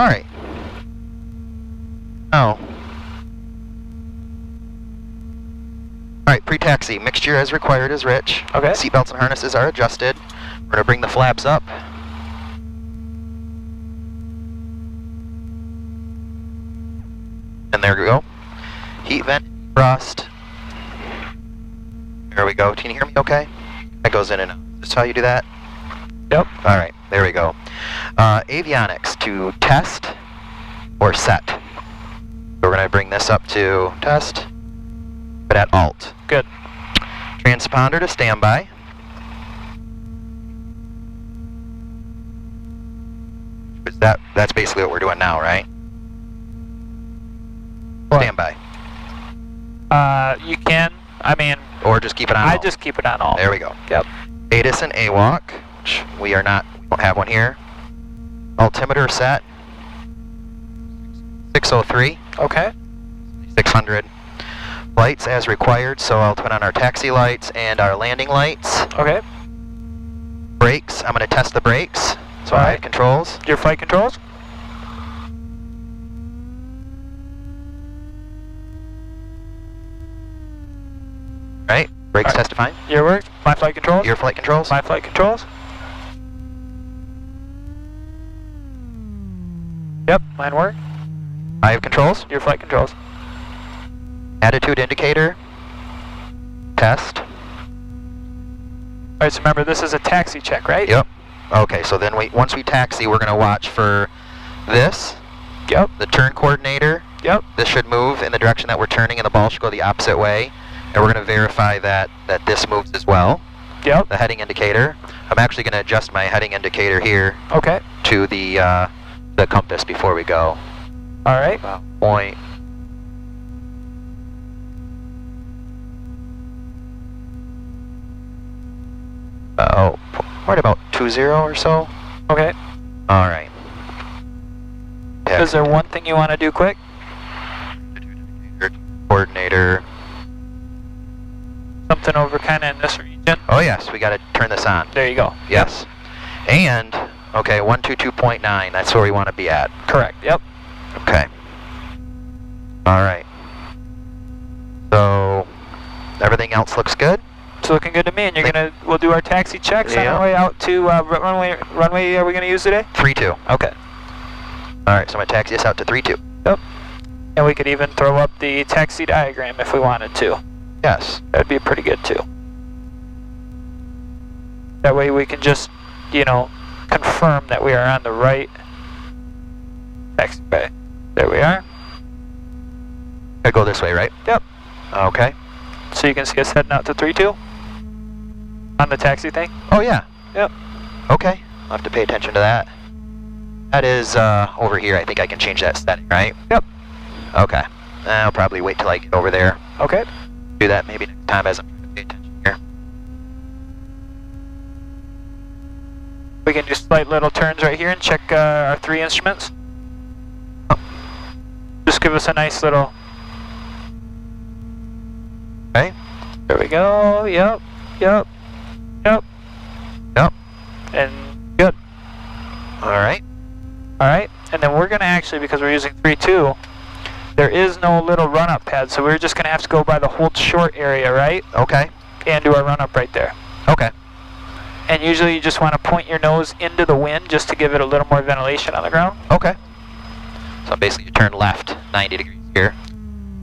Alright. Oh. Alright, pre-taxi. Mixture as required is rich. Okay. Seatbelts and harnesses are adjusted. We're going to bring the flaps up. And there we go. Heat vent, frost. There we go. Can you hear me okay? That goes in and out. Is this how you do that? Yep. Alright, there we go. Avionics to test or set. So we're going to bring this up to test, but at alt. Good. Transponder to standby. That's basically what we're doing now, right? What? Standby. You can, I mean... Or just keep it on I alt. just keep it on all. There we go. Yep. ATIS and AWOC, which we don't have one here. Altimeter set. 603. Okay. 600. Lights as required, so I'll put on our taxi lights and our landing lights. Okay. Brakes, I'm going to test the brakes. So I Alright. have controls. Your flight controls? Right? Brakes Alright. tested fine. Your work? My flight controls? Your flight controls. My flight controls? Yep, mine work. I have controls. Your flight controls. Attitude indicator. Test. Alright, so remember this is a taxi check, right? Yep. Okay, so then once we taxi, we're going to watch for this. Yep. The turn coordinator. Yep. This should move in the direction that we're turning, and the ball should go the opposite way. And we're going to verify that this moves as well. Yep. The heading indicator. I'm actually going to adjust my heading indicator here Okay. to the compass before we go. Alright. Point. Right about 20 or so. Okay. All right. Is there one thing you want to do quick? Coordinator. Something over kind of in this region? Oh yes, we got to turn this on. There you go. Yes. And okay, 122.9. That's where we want to be at. Correct. Yep. Okay. All right. So everything else looks good. It's looking good to me, and we'll do our taxi checks on Yeah. our way out to runway are we going to use today? 3-2. Okay. All right, so I'm gonna taxi us out to 3-2. Yep. And we could even throw up the taxi diagram if we wanted to. Yes. That'd be pretty good too. That way we can just, confirm that we are on the right taxiway. There we are. Gotta go this way, right? Yep. Okay. So you can see us heading out to 3-2 on the taxi thing. Oh yeah. Yep. Okay. I'll have to pay attention to that. That is over here. I think I can change that setting, right? Yep. Okay. I'll probably wait till I get over there. Okay. Do that maybe next time as I'm trying to pay attention here. We can do slight little turns right here and check our 3 instruments. Just give us a nice little... Okay. There we go. Yep. Yep. Yep. Yep. And good. All right. Alright. And then we're going to actually, because we're using 3-2, there is no little run-up pad, so we're just going to have to go by the hold short area, right? Okay. And do our run-up right there. Okay. And usually you just want to point your nose into the wind just to give it a little more ventilation on the ground. Okay. So basically you turn left 90 degrees here.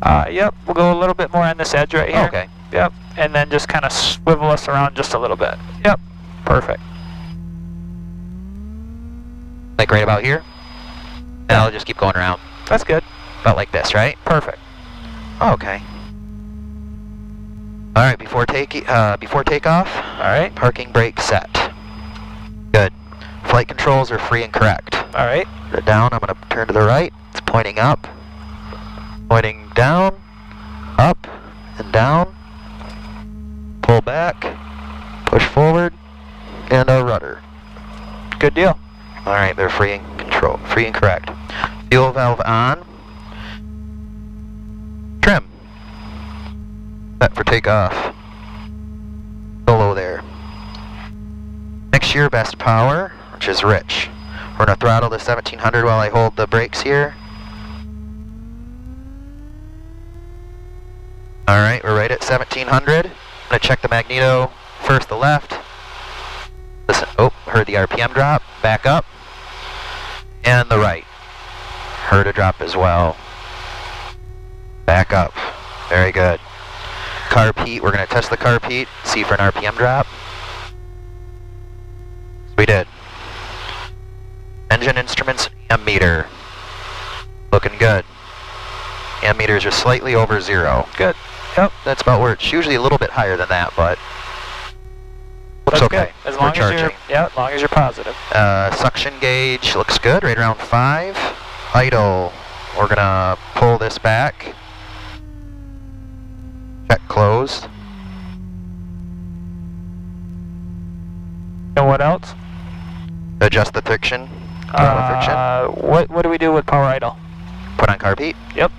Yep, we'll go a little bit more on this edge right here. Okay. Yep, and then just kind of swivel us around just a little bit. Yep, perfect. Like right about here? And I'll just keep going around. That's good. About like this, right? Perfect. Okay. All right, before takeoff, All right. parking brake set. Good. Flight controls are free and correct. All right. Put it down, I'm going to turn to the right. It's pointing up. Pointing down, up, and down. Pull back, push forward, and a rudder. Good deal. All right, they're free and correct. Fuel valve on. Trim. Set for takeoff. Solo there. Next year, best power, which is rich. We're gonna throttle to 1700 while I hold the brakes here. Alright, we're right at 1700. I'm gonna check the magneto, first the left. Listen, oh, heard the RPM drop, back up. And the right. Heard a drop as well. Back up, very good. Carb heat, we're gonna test the carb heat, see for an RPM drop. We did. Engine instruments, ammeter. Looking good. Ammeters are slightly over 0. Good. Yep, that's about where it's usually a little bit higher than that, but looks okay. As long as you're, as long as you're positive. Suction gauge looks good, right around 5. Idle, we're gonna pull this back. Check closed. And what else? Adjust the friction. What do we do with power idle? Put on carb heat. Yep.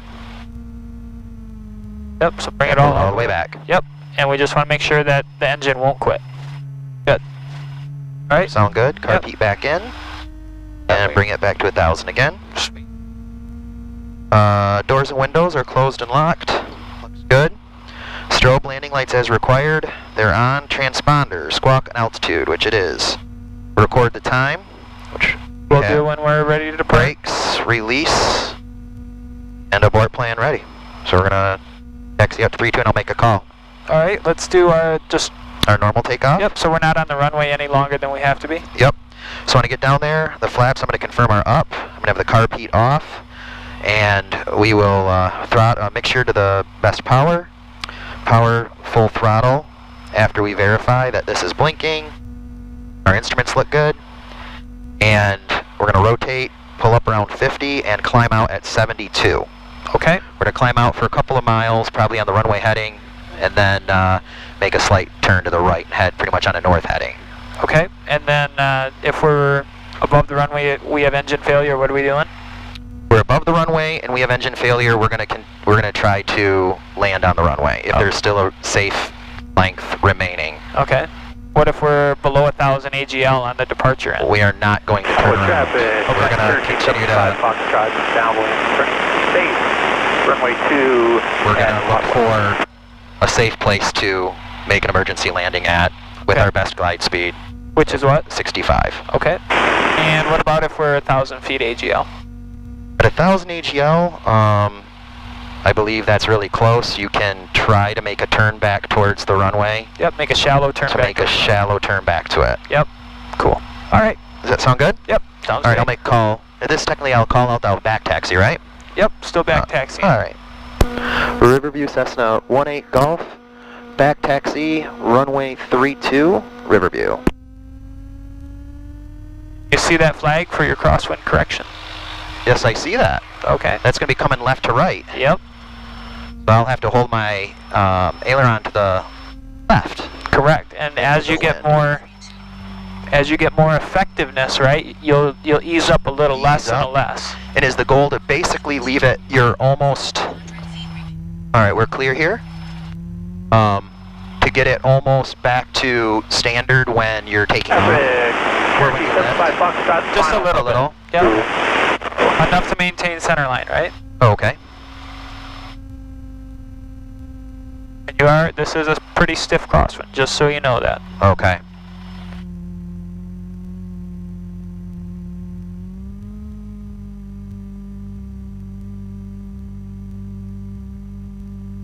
Yep, so bring it all the way back. Yep, and we just want to make sure that the engine won't quit. Good. All right. Sound good. Carb heat back in. And bring it back to 1000 again. Sweet. Doors and windows are closed and locked. Looks good. Strobe landing lights as required. They're on. Transponder, squawk and altitude, which it is. Record the time, which we'll do when we're ready to depart. Brakes, release, and abort plan ready. So we're gonna taxi up to 32 and I'll make a call. All right, let's do our normal takeoff. Yep, so we're not on the runway any longer than we have to be. Yep. So when I get down there, the flaps, I'm gonna confirm are up. I'm gonna have the carb heat off, and we will make sure to the best power full throttle after we verify that this is blinking. Our instruments look good, and we're going to rotate, pull up around 50, and climb out at 72. Okay. We're going to climb out for a couple of miles, probably on the runway heading, and then make a slight turn to the right and head pretty much on a north heading. Okay, and then if we're above the runway, we have engine failure, what are we doing? We're above the runway and we have engine failure, we're going to try to land on the runway if there's still a safe length remaining. Okay. What if we're below 1000 AGL on the departure end? We are not going to turn around. We're going to continue to runway 2. We're going to look for a safe place to make an emergency landing at with our best glide speed. Which is what? 65. Okay. And what about if we're 1000 feet AGL? At 1000 AGL, I believe that's really close. You can try to make a turn back towards the runway. Yep, make a shallow turn back. Make a shallow turn back to it. Yep. Cool. All right. Does that sound good? Yep. Sounds all right, I'll make a call. This technically I'll call out the back taxi, right? Yep, still back taxi. All right. Riverview Cessna 18 Golf, back taxi, runway 32, Riverview. You see that flag for your crosswind correction? Yes, I see that. Okay. That's going to be coming left to right. Yep. So I'll have to hold my aileron to the left. Correct. And as you get more effectiveness, right, you'll ease up a little less and less. And is the goal to basically leave it, you're almost, all right, we're clear here. To get it almost back to standard when you're taking off. Just a little. Yep. Enough to maintain center line, right? Oh, okay. And this is a pretty stiff crosswind, just so you know that. Okay.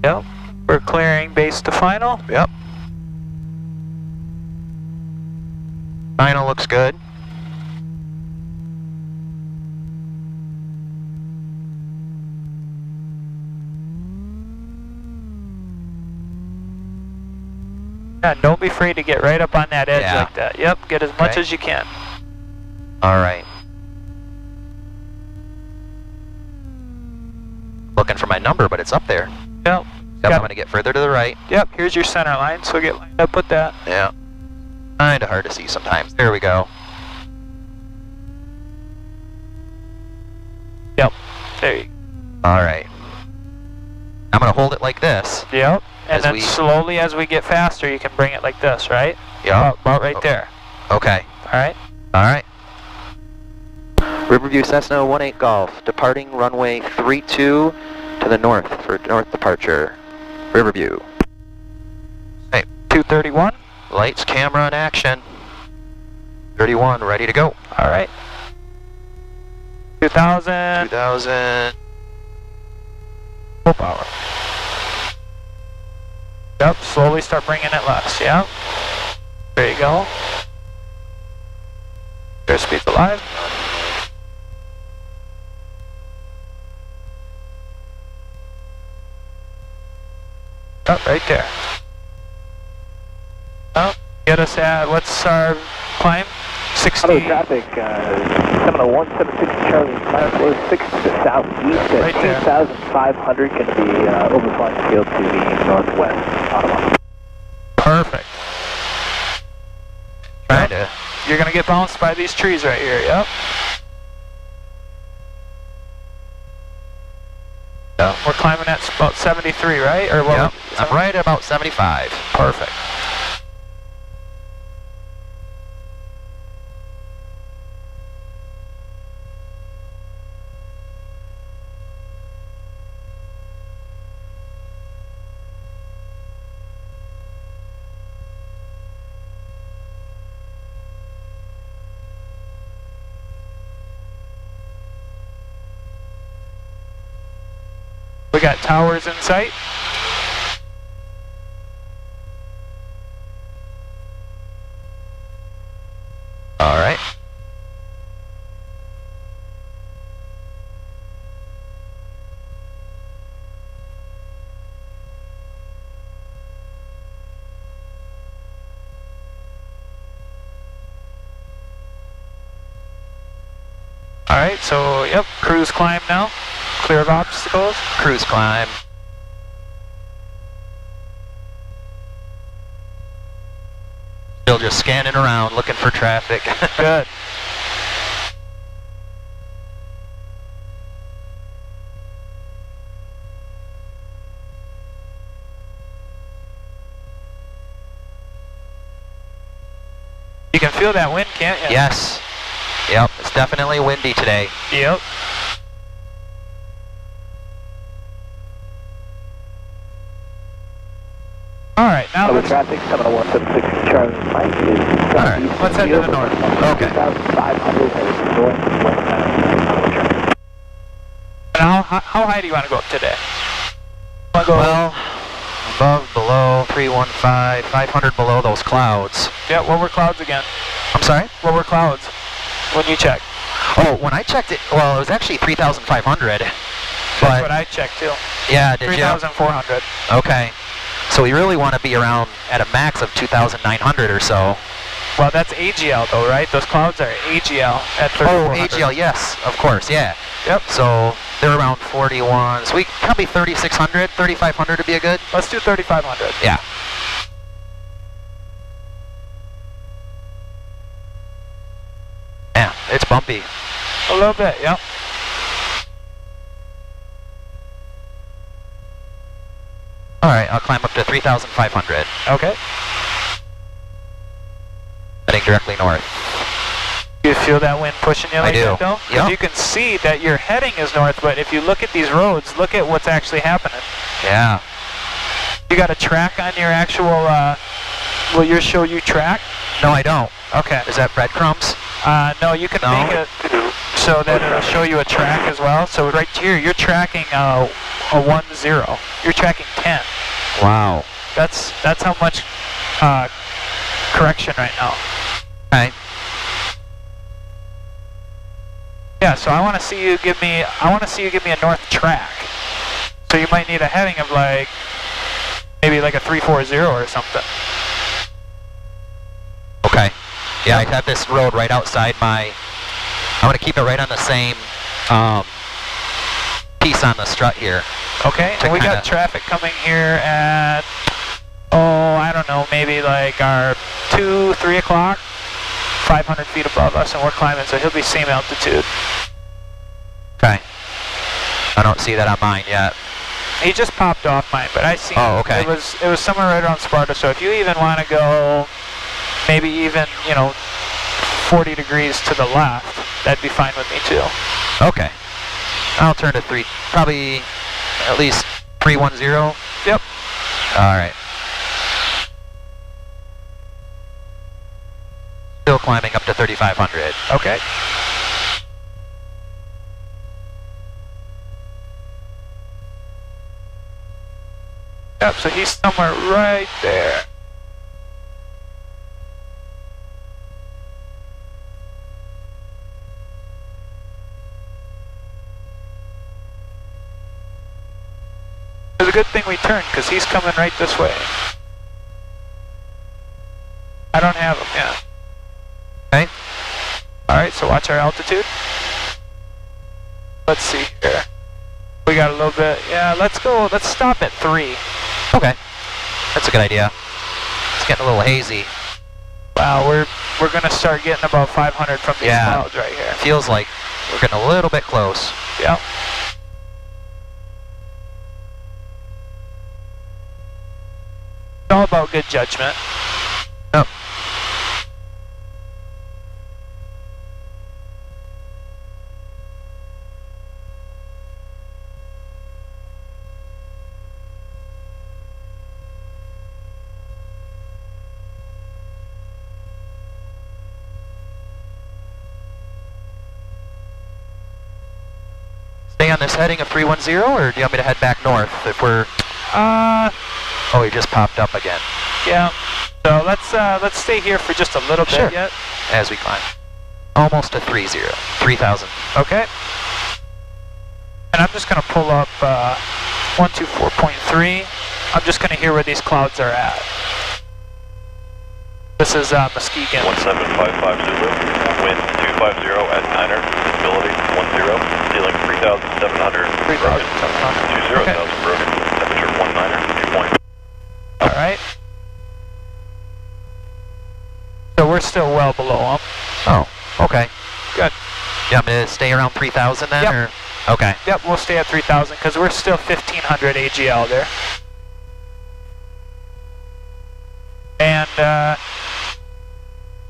Yep. We're clearing base to final. Yep. Final looks good. Yeah, don't be afraid to get right up on that edge like that. Yep, get as much as you can. All right. Looking for my number, but it's up there. Yep. I'm going to get further to the right. Yep, here's your center line, so get lined up with that. Yeah. Kind of hard to see sometimes. There we go. Yep. There you go. All right. I'm going to hold it like this. Yep. And then slowly as we get faster, you can bring it like this, right? Yep. About right there. Okay. All right. All right. Riverview Cessna 18 Golf, departing runway 32 to the north for north departure. Riverview. Hey, 231. Lights, camera, in action. 31, ready to go. All right. 2000. 2000. Full power. Yep, slowly start bringing it less, yeah. There you go. Airspeed's alive. Oh, right there. Oh, get us at, what's our climb? 60. Auto traffic, 70176 Charlie, Mike 6 to the southeast at Right there. 2,500, going to be overflying field to the northwest. Ottawa. Perfect. Trying to. You're going to get bounced by these trees right here, yep. We're climbing at about 73, right? Or what? Yep, I'm right at about 75. Perfect. We got towers in sight. All right. All right, so yep, cruise climb now. Clear of obstacles. Cruise climb. Still just scanning around, looking for traffic. Good. You can feel that wind, can't you? Yes. Yep, it's definitely windy today. Yep. All right, now Auto let's, traffic, 70176 Charlie, Mike is southeast. let's head to the north. Okay. 2,500 at northwest. And how high do you want to go up today? Want to go? Well, above, below, 315, 500 below those clouds. Yeah. What were clouds again? I'm sorry? What were clouds when you checked? Oh, when I checked it, well, it was actually 3,500. That's But what I checked too. yeah, did you? 3,400. Okay. So we really want to be around at a max of 2,900 or so. Well, that's AGL though, right? Those clouds are AGL at 3,400. Oh, AGL, yes, of course, yeah. Yep. So they're around 41. So we probably 3,600, 3,500 would be a good. Let's do 3,500. Yeah. Yeah, it's bumpy. A little bit, yep. All right, I'll climb up to 3,500. Okay. Heading directly north. You feel that wind pushing you like I do. that though? 'Cause Yep. you can see that your heading is north, but if you look at these roads, look at what's actually happening. Yeah. You got a track on your actual, will yours show you track? No, I don't. Okay. Is that breadcrumbs? No, you can No. make it so that it'll show you a track as well. So right here, you're tracking a 1-0. You're tracking 10. Wow. That's how much correction right now. Okay. Yeah, so I want to see you give me a north track. So you might need a heading of like maybe like a 340 or something. Okay. Yeah, I have this road right outside my. I want to keep it right on the same piece on the strut here. Okay, and we got traffic coming here at, I don't know, maybe like our 3 o'clock, 500 feet above us, and we're climbing, so he'll be same altitude. Okay. I don't see that on mine yet. He just popped off mine, but I seen okay. it was somewhere right around Sparta, so if you even want to go maybe even, 40 degrees to the left, that'd be fine with me too. Okay. I'll turn to probably at least 310. Yep. All right. Still climbing up to 3,500. Okay. Yep, so he's somewhere right there. It's a good thing we turned, because he's coming right this way. I don't have him yet. Okay. Alright, so watch our altitude. Let's see here. We got a little bit, yeah, let's stop at 3. Okay. That's a good idea. It's getting a little hazy. Wow, we're gonna start getting about 500 from these clouds right here. Feels like we're getting a little bit close. Yep. It's all about good judgment. Yep. Stay on this heading of 310, or do you want me to head back north if we're... Oh, he just popped up again. Yeah. So let's stay here for just a little bit yet. As we climb. Almost to 3,000. Okay. And I'm just gonna pull up 124.3. I'm just gonna hear where these clouds are at. This is Muskegon. 17550, wind 250 at 9er, visibility 10, ceiling 3,700, 3,700. 20,000 broken, temperature 19er, 2 point. Alright. So we're still well below them. Oh, okay. Good. You want me to stay around 3,000 then? Yep. Or? Okay. Yep, we'll stay at 3,000 because we're still 1,500 AGL there. And,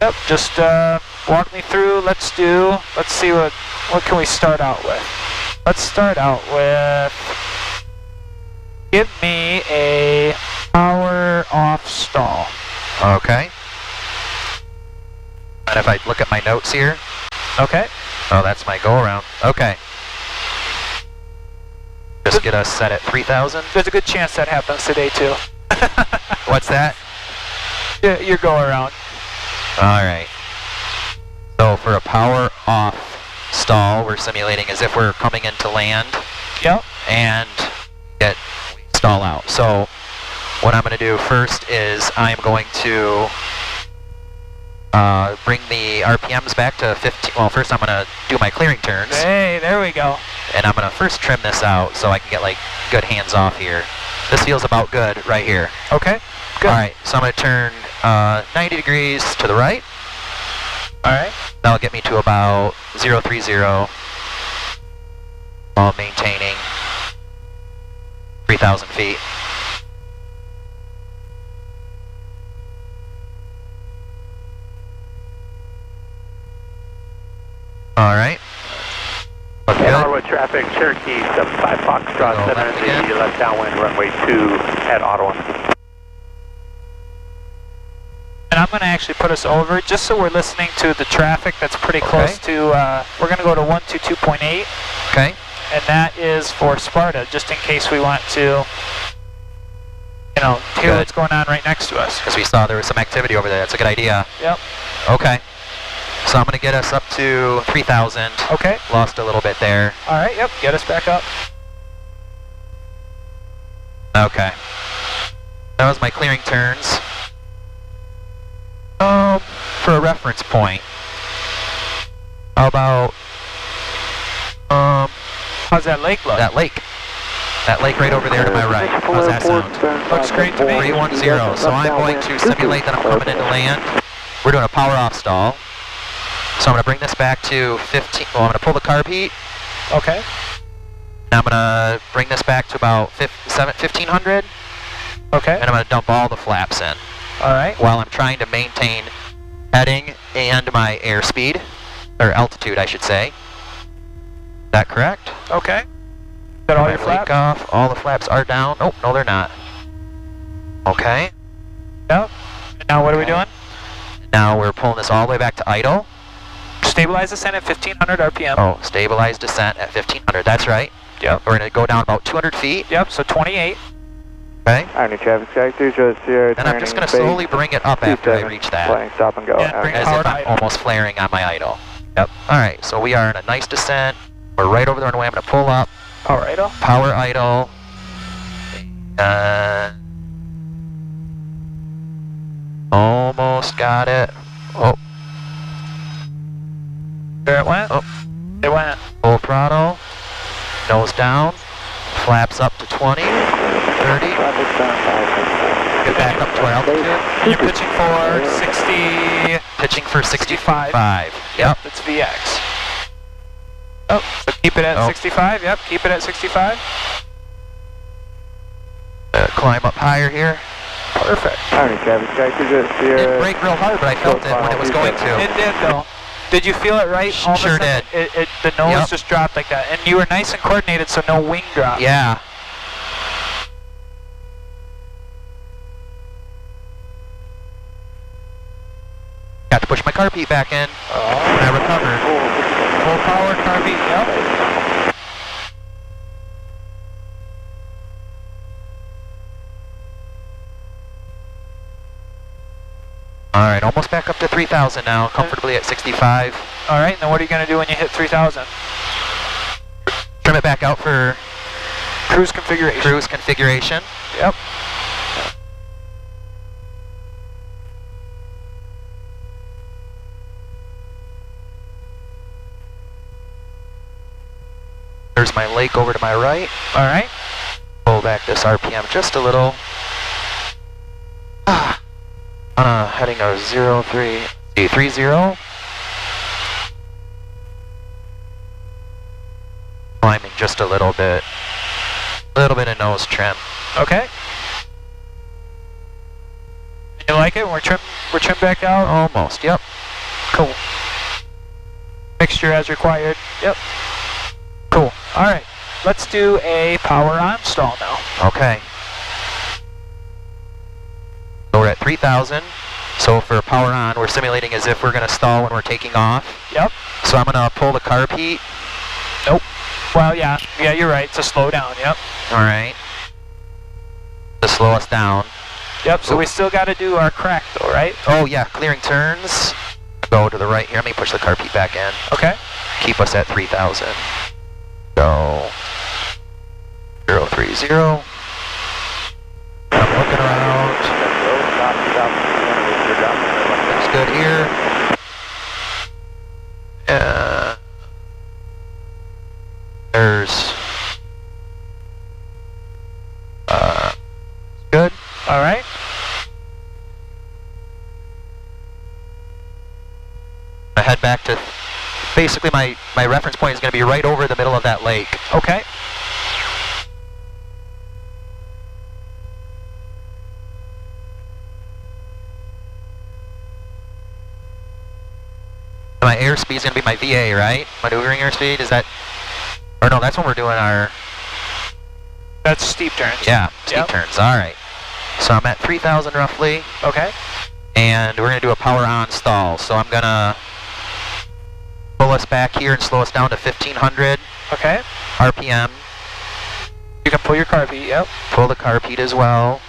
yep, just walk me through. Let's see what can we start out with. Let's start out with, give me a power off stall. Okay. And if I look at my notes here. Okay. Oh, that's my go around. Okay. Just get us set at 3,000. There's a good chance that happens today too. What's that? Yeah, your go around. All right. So for a power off stall, we're simulating as if we're coming into land. Yep. And we stall out. So what I'm going to do first is I'm going to bring the RPMs back to 15. Well, first I'm going to do my clearing turns. Hey, there we go. And I'm going to first trim this out so I can get like good hands off here. This feels about good right here. Okay, good. All right, so I'm going to turn 90 degrees to the right. All right. That'll get me to about 030 while maintaining 3,000 feet. All right. Look good. Ottawa traffic, Cherokee 75 Foxtrot, Go 7 left in again. the left downwind, runway 2 at Ottawa. And I'm going to actually put us over, just so we're listening to the traffic that's pretty Okay. close to, we're going to go to 122.8, Okay. and that is for Sparta, just in case we want to, you know, hear Good. what's going on right next to us. Because we saw there was some activity over there. That's a good idea. Yep. Okay. So I'm going to get us up to 3,000. Okay. Lost a little bit there. All right, yep, get us back up. Okay. That was my clearing turns. For a reference point, how about How's that lake look? that lake? That lake right over there to my right. How's that sound? Looks great to me. 310. So I'm going to simulate that I'm coming into land. We're doing a power off stall. So I'm going to bring this back to 15. Well, I'm going to pull the carb heat. Okay. And I'm going to bring this back to about 1,500. Okay. And I'm going to dump all the flaps in All right. while I'm trying to maintain heading and my airspeed. or altitude, I should say. Is that correct? Okay. Got all your flaps? Off. All the flaps are down. Oh, no, they're not. Okay. Yep. And now what are we doing? Now we're pulling this all the way back to idle. Stabilize descent at 1500 RPM. Oh, stabilize descent at 1500. That's right. Yep. We're going to go down about 200 feet. Yep, so 28. Okay. Irony traffic sector, just here. And I'm just going to slowly bring it up after I reach that. Flying stop and go. Yeah, bring it As power if to I'm idle. almost flaring on my idle. Yep. Alright, so we are in a nice descent. We're right over the runway. I'm going to pull up. Power idle. Power idle. Almost got it. Oh. There it went. Oh. It went. Full throttle. Nose down. Flaps up to 20. 30. Get back up to our altitude. You're pitching for 60. Pitching for 65. Yep, that's VX. Oh, so keep it at 65. Yep, keep it at 65. Climb up higher here. Perfect. Irony traffic sector, just here. Didn't brake real hard, but I felt it when it was going to. It did though. Did you feel it right? All of a Sure sudden, did. The nose Yep. just dropped like that, and you were nice and coordinated, so no wing drop. Yeah. Got to push my car seat back in. When I recovered. Full power car beat. Yep. Alright, almost back up to 3,000 now, comfortably at 65. All right. Then what are you gonna do when you hit 3,000? Trim it back out for Cruise configuration. cruise configuration. Yep. There's my lake over to my right. All right. Pull back this RPM just a little. On a heading of 30. Climbing just a little bit. Little bit of nose trim. Okay. You like it? We're trimmed back out. Almost, yep. Cool. Mixture as required. Yep. Cool. All right. Let's do a power on stall now. Okay. So we're at 3,000. So for power on, we're simulating as if we're going to stall when we're taking off. Yep. So I'm going to pull the carb heat. Nope. Well, yeah, you're right. So slow down. Yep. All right. To slow us down. Yep. So we still got to do our crack though, right? Oh yeah, clearing turns. Go to the right here. Let me push the carb heat back in. Okay. Keep us at 3,000. Go 030. I'm looking around. Looks good here. There's good. All right. I head back to basically my reference point is going to be right over the middle of that lake. Okay. My airspeed is going to be my VA, right? Maneuvering airspeed, is that? Or no, that's when we're doing our. That's steep turns. Yeah, steep Yep. turns. All right. So I'm at 3,000 roughly, Okay. and we're going to do a power on stall. So I'm going to pull us back here and slow us down to 1,500 Okay. RPM. You can pull your carb heat. Yep. Pull the carb heat as well.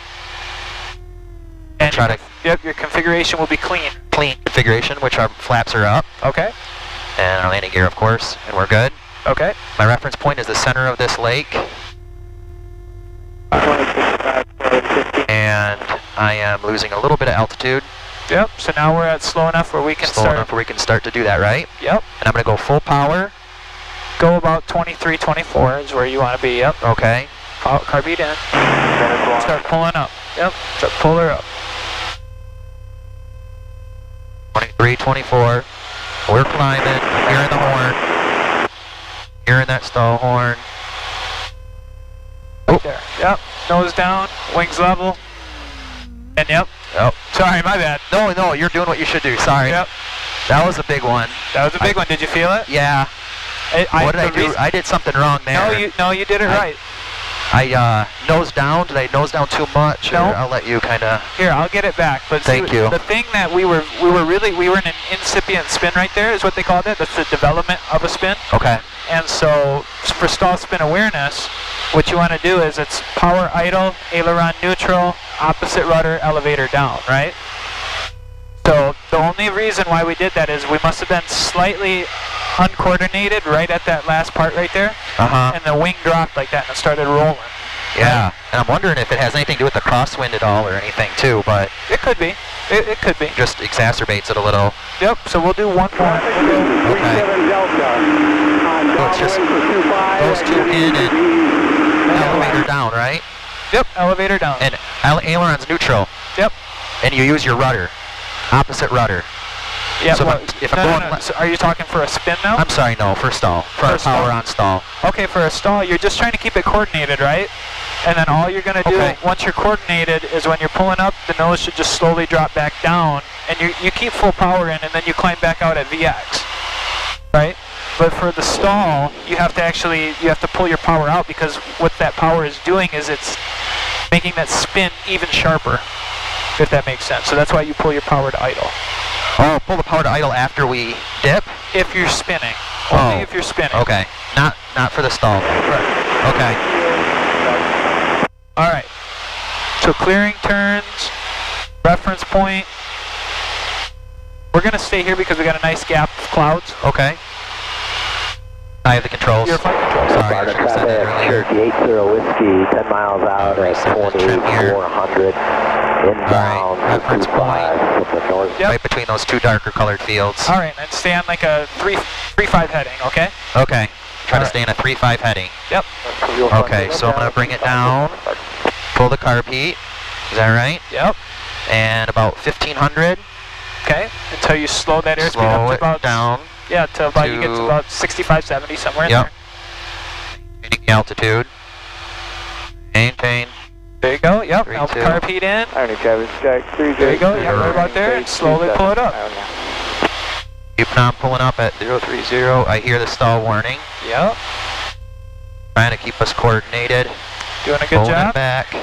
And try to Yep. Your configuration will be clean. clean configuration, which our flaps are up, Okay. and our landing gear, of course, and we're good. Okay. My reference point is the center of this lake, and I am losing a little bit of altitude. Yep. So now we're at slow enough where we can Slow start. enough where we can start to do that, right? Yep. And I'm going to go full power. Go about 23, 24 is where you want to be. Yep. Okay. Carb heat in. Start pulling up. Yep. Start pull her up. 23, 24. We're climbing. I'm hearing the horn. Hearing that stall horn. Right there. Yep. Nose down. Wings level. And yep. Oh. Sorry, my bad. No, you're doing what you should do. Sorry. Yep. That was a big one. That was a big one. Did you feel it? Yeah. What did I do? I did something wrong there. No, you did it right. I nose down. Did I nose down too much? No. Or I'll let you kind of. Here, I'll get it back. But thank you. The thing that we were in an incipient spin right there is what they called it. That's the development of a spin. Okay. And so for stall spin awareness, what you want to do is it's power idle, aileron neutral, opposite rudder, elevator down, right? So the only reason why we did that is we must have been slightly uncoordinated right at that last part right there. And the wing dropped like that and it started rolling. Yeah, and I'm wondering if it has anything to do with the crosswind at all or anything too, but... It could be. It could be. Just exacerbates it a little. Yep, so we'll do one more. Okay. So it's just those two in and elevator down, right? Yep, elevator down. And aileron's neutral. Yep. And you use your rudder, opposite rudder. Yeah, so well, if I'm going so are you talking for a spin now? I'm sorry, no, for stall. For a power on stall. Okay, for a stall, you're just trying to keep it coordinated, right? And then all you're going to do, once you're coordinated, is when you're pulling up, the nose should just slowly drop back down, and you keep full power in, and then you climb back out at VX, right? But for the stall, you have to pull your power out, because what that power is doing is it's making that spin even sharper, if that makes sense. So that's why you pull your power to idle. Oh, pull the power to idle after we dip? If you're spinning. Only if you're spinning. Okay. Not for the stall. Right. Okay. All right. So clearing turns, reference point. We're going to stay here because we got a nice gap of clouds. Okay. I have the controls. Your flight controls. Sorry, I should have said that earlier. Cherokee 80 Whiskey, 10 miles out at 28,400. Inbound, reference point. From the north. Yep. Right between those two darker colored fields. All right, and stay on like a 3-5 heading, okay? Okay. Try to stay in a 3-5 heading. Yep. Okay, so I'm going to bring it down, pull the carb heat. Is that right? Yep. And about 1,500. Okay, until you slow that airspeed up to about... down. Yeah, until about you get to about 65, 70, somewhere in there. Maintaining the altitude. Maintain. There you go, yep. 3, Now 2. carb heat in. There you go, yeah, right about there, and slowly pull it up. Keeping on pulling up at 030. I hear the stall warning. Yep. Trying to keep us coordinated. Doing a good job. Pulling it back.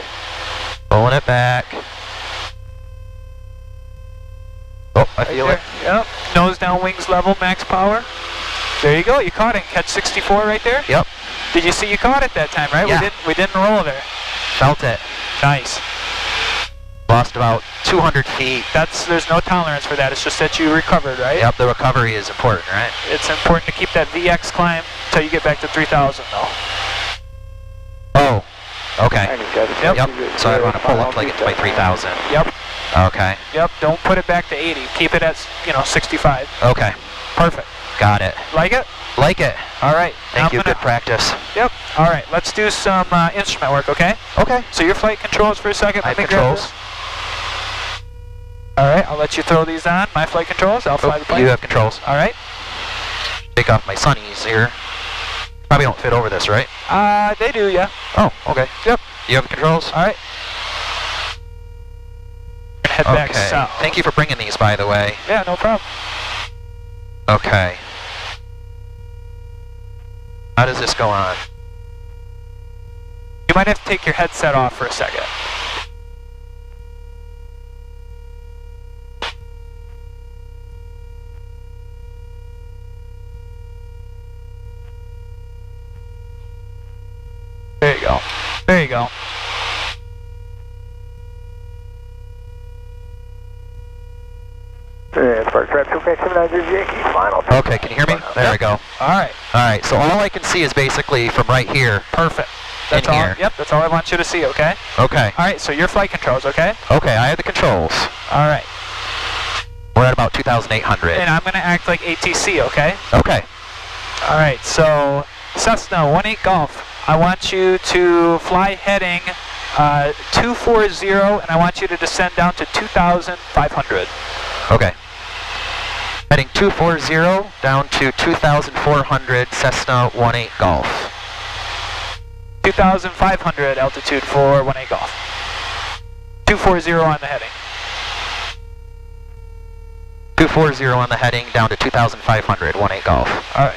Pulling it back. Oh, I feel it. Yep. Nose down, wings level, max power. There you go. You caught it. Catch 64 right there. Yep. Did you see you caught it that time, right? Yeah. We didn't roll there. Felt it. Nice. Lost about 200 feet. There's no tolerance for that. It's just that you recovered, right? Yep. The recovery is important, right? It's important to keep that VX climb until you get back to 3,000, though. Oh. Okay. Yep. So I want to pull up like it's by 3,000. Yep. Okay. Yep. Don't put it back to 80. Keep it at 65. Okay. Perfect. Got it. Like it? Like it. All right. Thank you. Good practice. Yep. All right. Let's do some instrument work, okay? Okay. So your flight controls for a second. I have controls. All right. I'll let you throw these on. My flight controls. I'll fly the plane. You have controls. All right. Take off my sunnies here. Probably don't fit over this, right? They do, yeah. Oh, okay. Yep. You have controls? All right. Head back south. Thank you for bringing these, by the way. Yeah, no problem. Okay. How does this go on? You might have to take your headset off for a second. There you go. There you go. Okay, can you hear me? There we go. All right. All right, so all I can see is basically from right here. Perfect. That's all. Here. Yep, that's all I want you to see, okay? Okay. All right, so your flight controls, okay? Okay, I have the controls. All right. We're at about 2,800. And I'm going to act like ATC, okay? Okay. All right, so Cessna 18 Golf, I want you to fly heading 240, and I want you to descend down to 2,500. Okay. Heading 240 down to 2,400 Cessna 18 Golf. 2,500 altitude for 18 Golf. 240 on the heading. 240 on the heading, down to 2,500, 18 Golf. All right.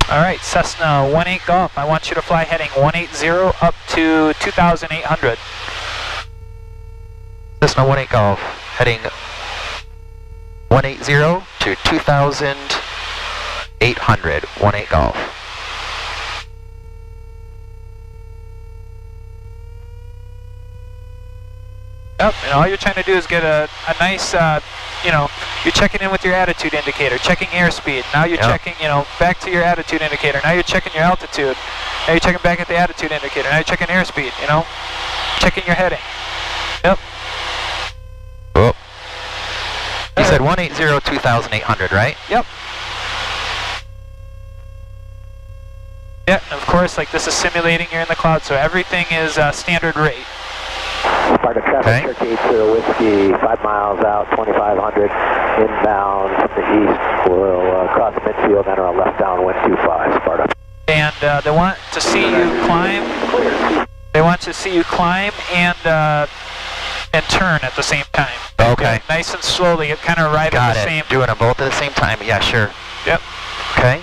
All right, Cessna 18 Golf. I want you to fly heading 180 up to 2,800. Cessna 18 Golf, heading 180 to 2,800, 18 Golf. Yep, and all you're trying to do is get a nice, you know, you're checking in with your attitude indicator, checking airspeed. Now you're checking, you know, back to your attitude indicator. Now you're checking your altitude. Now you're checking back at the attitude indicator. Now you're checking airspeed, you know, checking your heading. Yep. Oh. You said 180, 2,800, right? Yep. Yeah, and of course, like this is simulating you're in the cloud, so everything is standard rate. Sparta traffic, Cherokee to Whiskey, 5 miles out, 2,500, inbound from the east. We'll cross midfield, enter a left down, wind 25, Sparta. And they want to see you climb. They want to see you climb and turn at the same time. Okay. Nice and slowly, it kind of right at the same. Doing them both at the same time. Yeah, sure. Yep. Okay.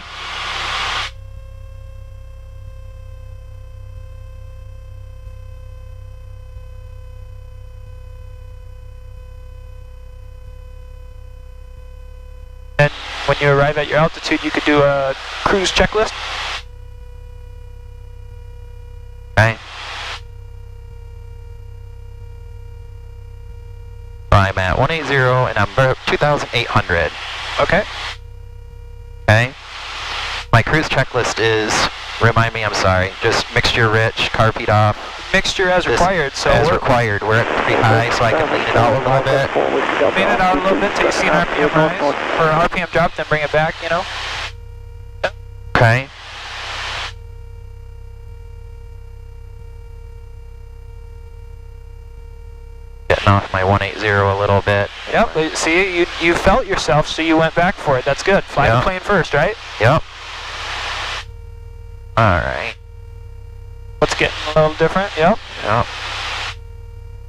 And when you arrive at your altitude, you could do a cruise checklist. Okay. I'm at 180 and I'm 2,800. Okay. Okay. My cruise checklist is, remind me, I'm sorry, just mixture rich, carpet off. Mixture as required, so as required. We're at pretty high, so I can lean it out a little bit. Lean it out a little bit till you see an RPM rise, or an RPM drop, then bring it back, you know? Okay. Getting off my 180 a little bit. Yep, see, you felt yourself, so you went back for it. That's good. Fly the plane first, right? Yep. Alright. What's getting a little different? Yep. Yep.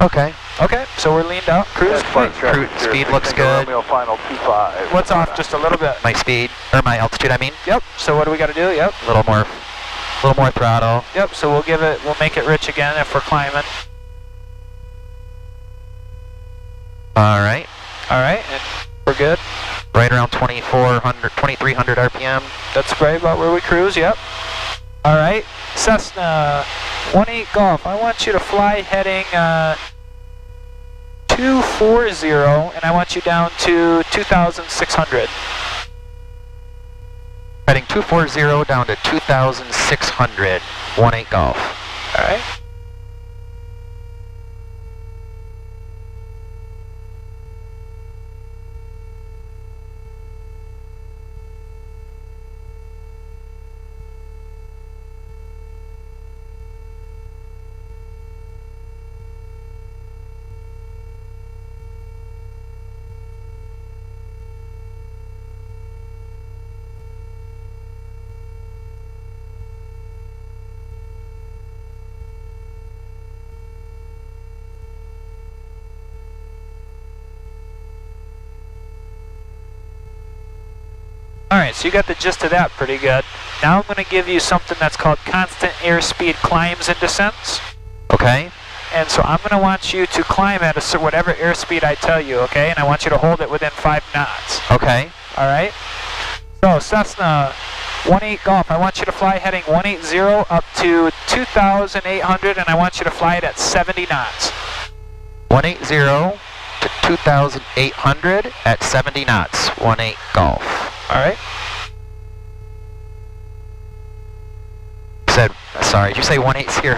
Okay. Okay, so we're leaned out. Cruise speed looks good. What's off just a little bit? My speed, or my altitude, I mean. Yep, so what do we got to do? Yep. A little more throttle. Yep, so we'll make it rich again if we're climbing. Alright. Alright, and we're good. Right around 2,300 RPM. That's right about where we cruise, yep. Alright, Cessna 18 Golf, I want you to fly heading 240, and I want you down to 2,600. Heading 240 down to 2,600, 18 Golf. Alright. Alright, so you got the gist of that pretty good. Now I'm going to give you something that's called constant airspeed climbs and descents. Okay. And so I'm going to want you to climb at whatever airspeed I tell you, okay? And I want you to hold it within 5 knots. Okay. Alright? So Cessna 18 Golf, I want you to fly heading 180 up to 2,800, and I want you to fly it at 70 knots. 180 to 2,800 at 70 knots, 18 Golf. Alright. sorry, did you say 180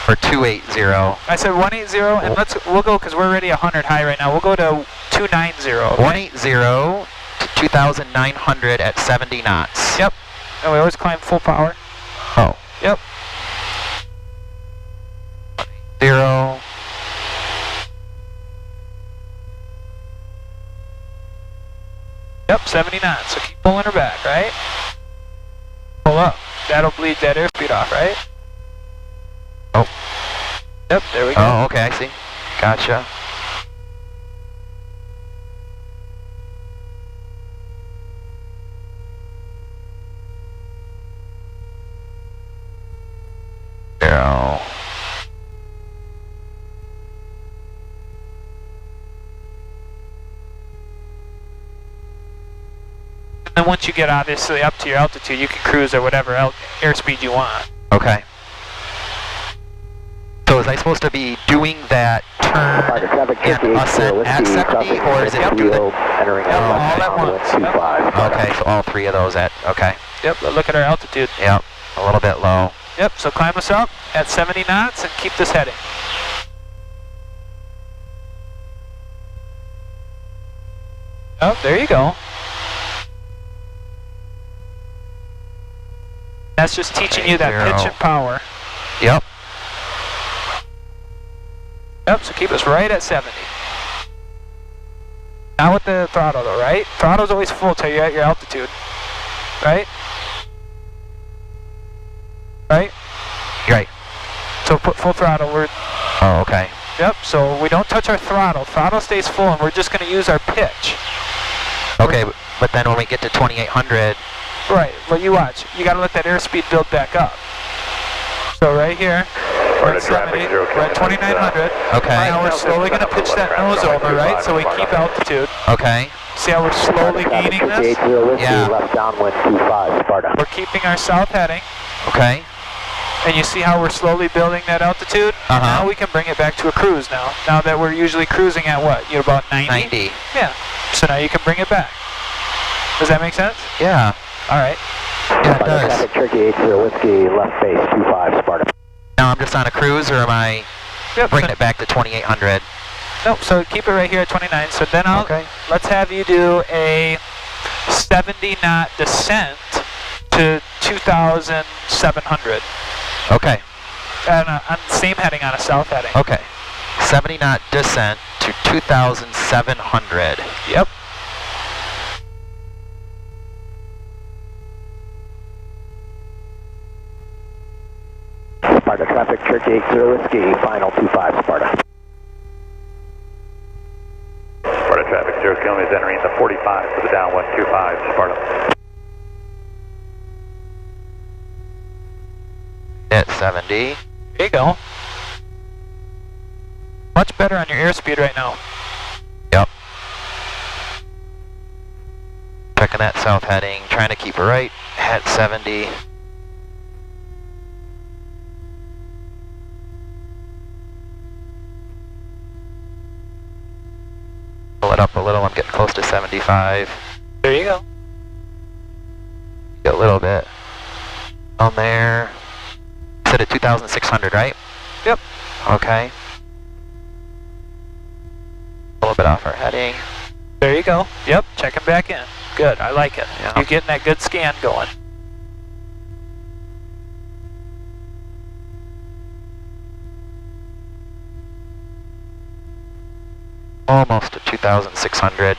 or 280? I said 180, and we'll go, because we're already 100 high right now. We'll go to 290. Okay? 180 to 2,900 at 70 knots. Yep. And we always climb full power. Oh. Yep. 0. Yep, 70 knots. So keep pulling her back, right? Pull up. That'll bleed that airspeed off, right? Oh. Yep, there we go. Oh, okay, I see. Gotcha. Zero. And then once you get obviously up to your altitude, you can cruise at whatever airspeed you want. Okay. So is I supposed to be doing that turn and ascent at 70, or is it do the... all at once. Yep. Okay, so all three of those at, okay. Yep, but look at our altitude. Yep, a little bit low. Yep, so climb us up at 70 knots and keep this heading. Oh, there you go. That's just teaching you that pitch and power. Yep. Yep, so keep us right at 70. Now with the throttle though, right? Throttle's always full till you're at your altitude. Right? Right? Right. So put full throttle, we're... Oh, okay. Yep, so we don't touch our throttle. Throttle stays full and we're just going to use our pitch. Okay, but then when we get to 2800... Right, well you watch. You got to let that airspeed build back up. So right here, we're at 70, we're at 2900. Okay. Now we're slowly going to pitch that nose over, right? So we keep altitude. Okay. See how we're slowly gaining this? Yeah. Left downwind 25, Sparta. We're keeping our south heading. Okay. And you see how we're slowly building that altitude? Now we can bring it back to a cruise now. Now that we're usually cruising at what? You're about 90? 90. Yeah. So now you can bring it back. Does that make sense? Yeah. All right. Yeah, it does. Traffic Turkey 80 Whiskey, left base 25, Sparta. Now I'm just on a cruise, or am I bringing it back to 2800? Nope, so keep it right here at 29. So then let's have you do a 70 knot descent to 2,700. Okay. On the same heading, on a south heading. Okay. 70 knot descent to 2,700. Yep. Sparta traffic, Turkey 80 Whiskey, final 25, Sparta. Sparta traffic, 0 kilometers entering the 45 for the downwind 25, Sparta. At 70. There you go. Much better on your airspeed right now. Yep. Checking that south heading, trying to keep it right at 70. Pull it up a little, I'm getting close to 75. There you go. Get a little bit on there. Set at 2,600, right? Yep. Okay. A little bit off our heading. There you go. Yep, checking back in. Good, I like it. Yeah. You're getting that good scan going. Almost to 2,600.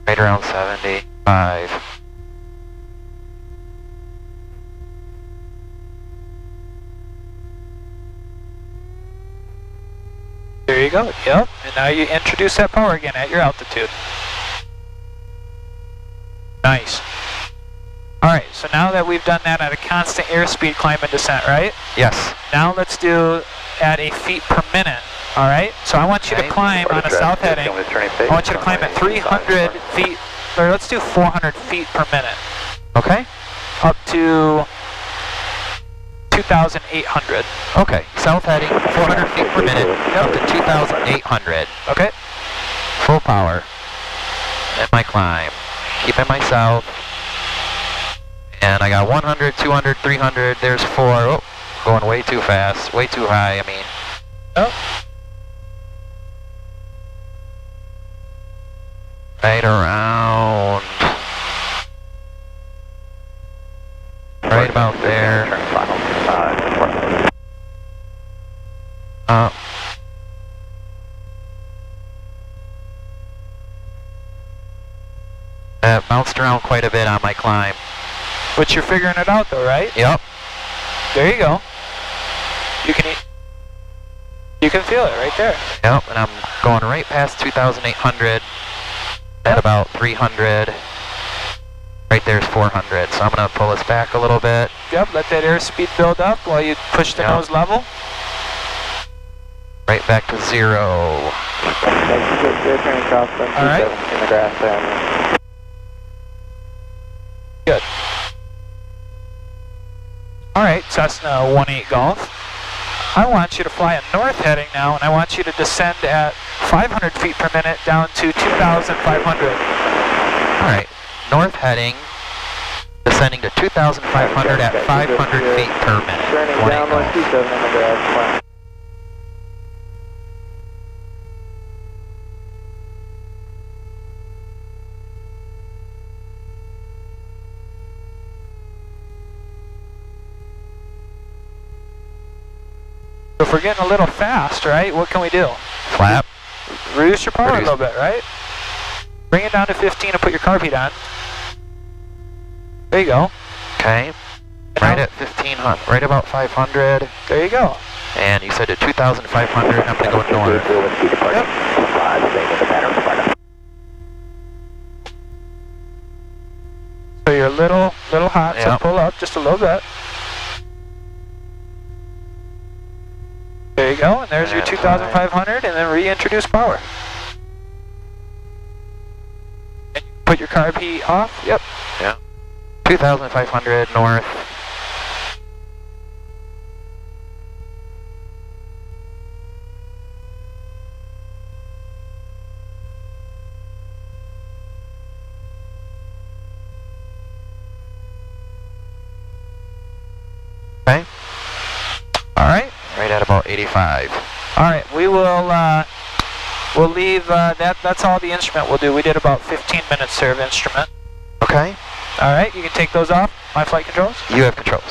Right around 75. There you go, yep. And now you introduce that power again at your altitude. Nice. Alright, so now that we've done that at a constant airspeed climb and descent, right? Yes. Now let's do at a feet per minute. Alright, so I want you to climb on a south heading. I want you to climb at 300 feet, or let's do 400 feet per minute. Okay. Up to 2,800. Okay. South heading, 400 feet per minute, up to 2,800. Okay. Full power. And my climb. Keeping my south. And And I got 100, 200, 300, there's 4. Oh, going way too fast, way too high, I mean. Oh. Right around. Right about there. Bounced around quite a bit on my climb. But you're figuring it out though, right? Yep. There you go. You can feel it right there. Yep, and I'm going right past 2,800 at about 300. Right there's 400, so I'm going to pull us back a little bit. Yep, let that airspeed build up while you push the nose level. Right back to 0. All right. In the grass there. Good. All right, Cessna 18 Golf. I want you to fly a north heading now, and I want you to descend at 500 feet per minute down to 2,500. All right, north heading, descending to 2,500 at 500 feet per minute. Turning down 127 in the grass. So if we're getting a little fast, right, what can we do? Flap. Reduce your power a little bit, right? Bring it down to 15 and put your carb heat on. There you go. Okay. Right at 1,500, right about 500. There you go. And you said to 2,500, I'm going to go north. So you're a little hot, so pull up just a little bit. There you go, and there's your 2,500, and then reintroduce power. And you put your carb heat off, yep. Yeah. 2,500 north. Okay. All right. Right at about 85. All right, we will we'll leave that's all the instrument will do. We did about 15 minutes there of instrument. Okay. All right, you can take those off. My flight controls. You have controls.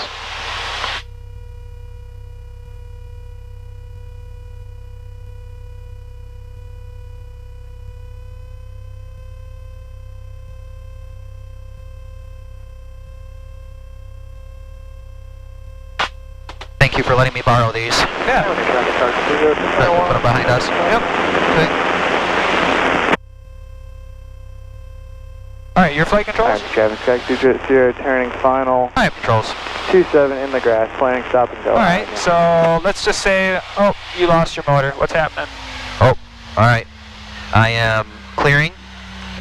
Thank you for letting me borrow these. Yeah. Put them behind us. Yep. Okay. All right, your flight controls. Traffic check, 0, turning final. I have controls. 27 in the grass, planning stop and go. All right, so let's just say, oh, you lost your motor. What's happening? Oh, all right. I am clearing,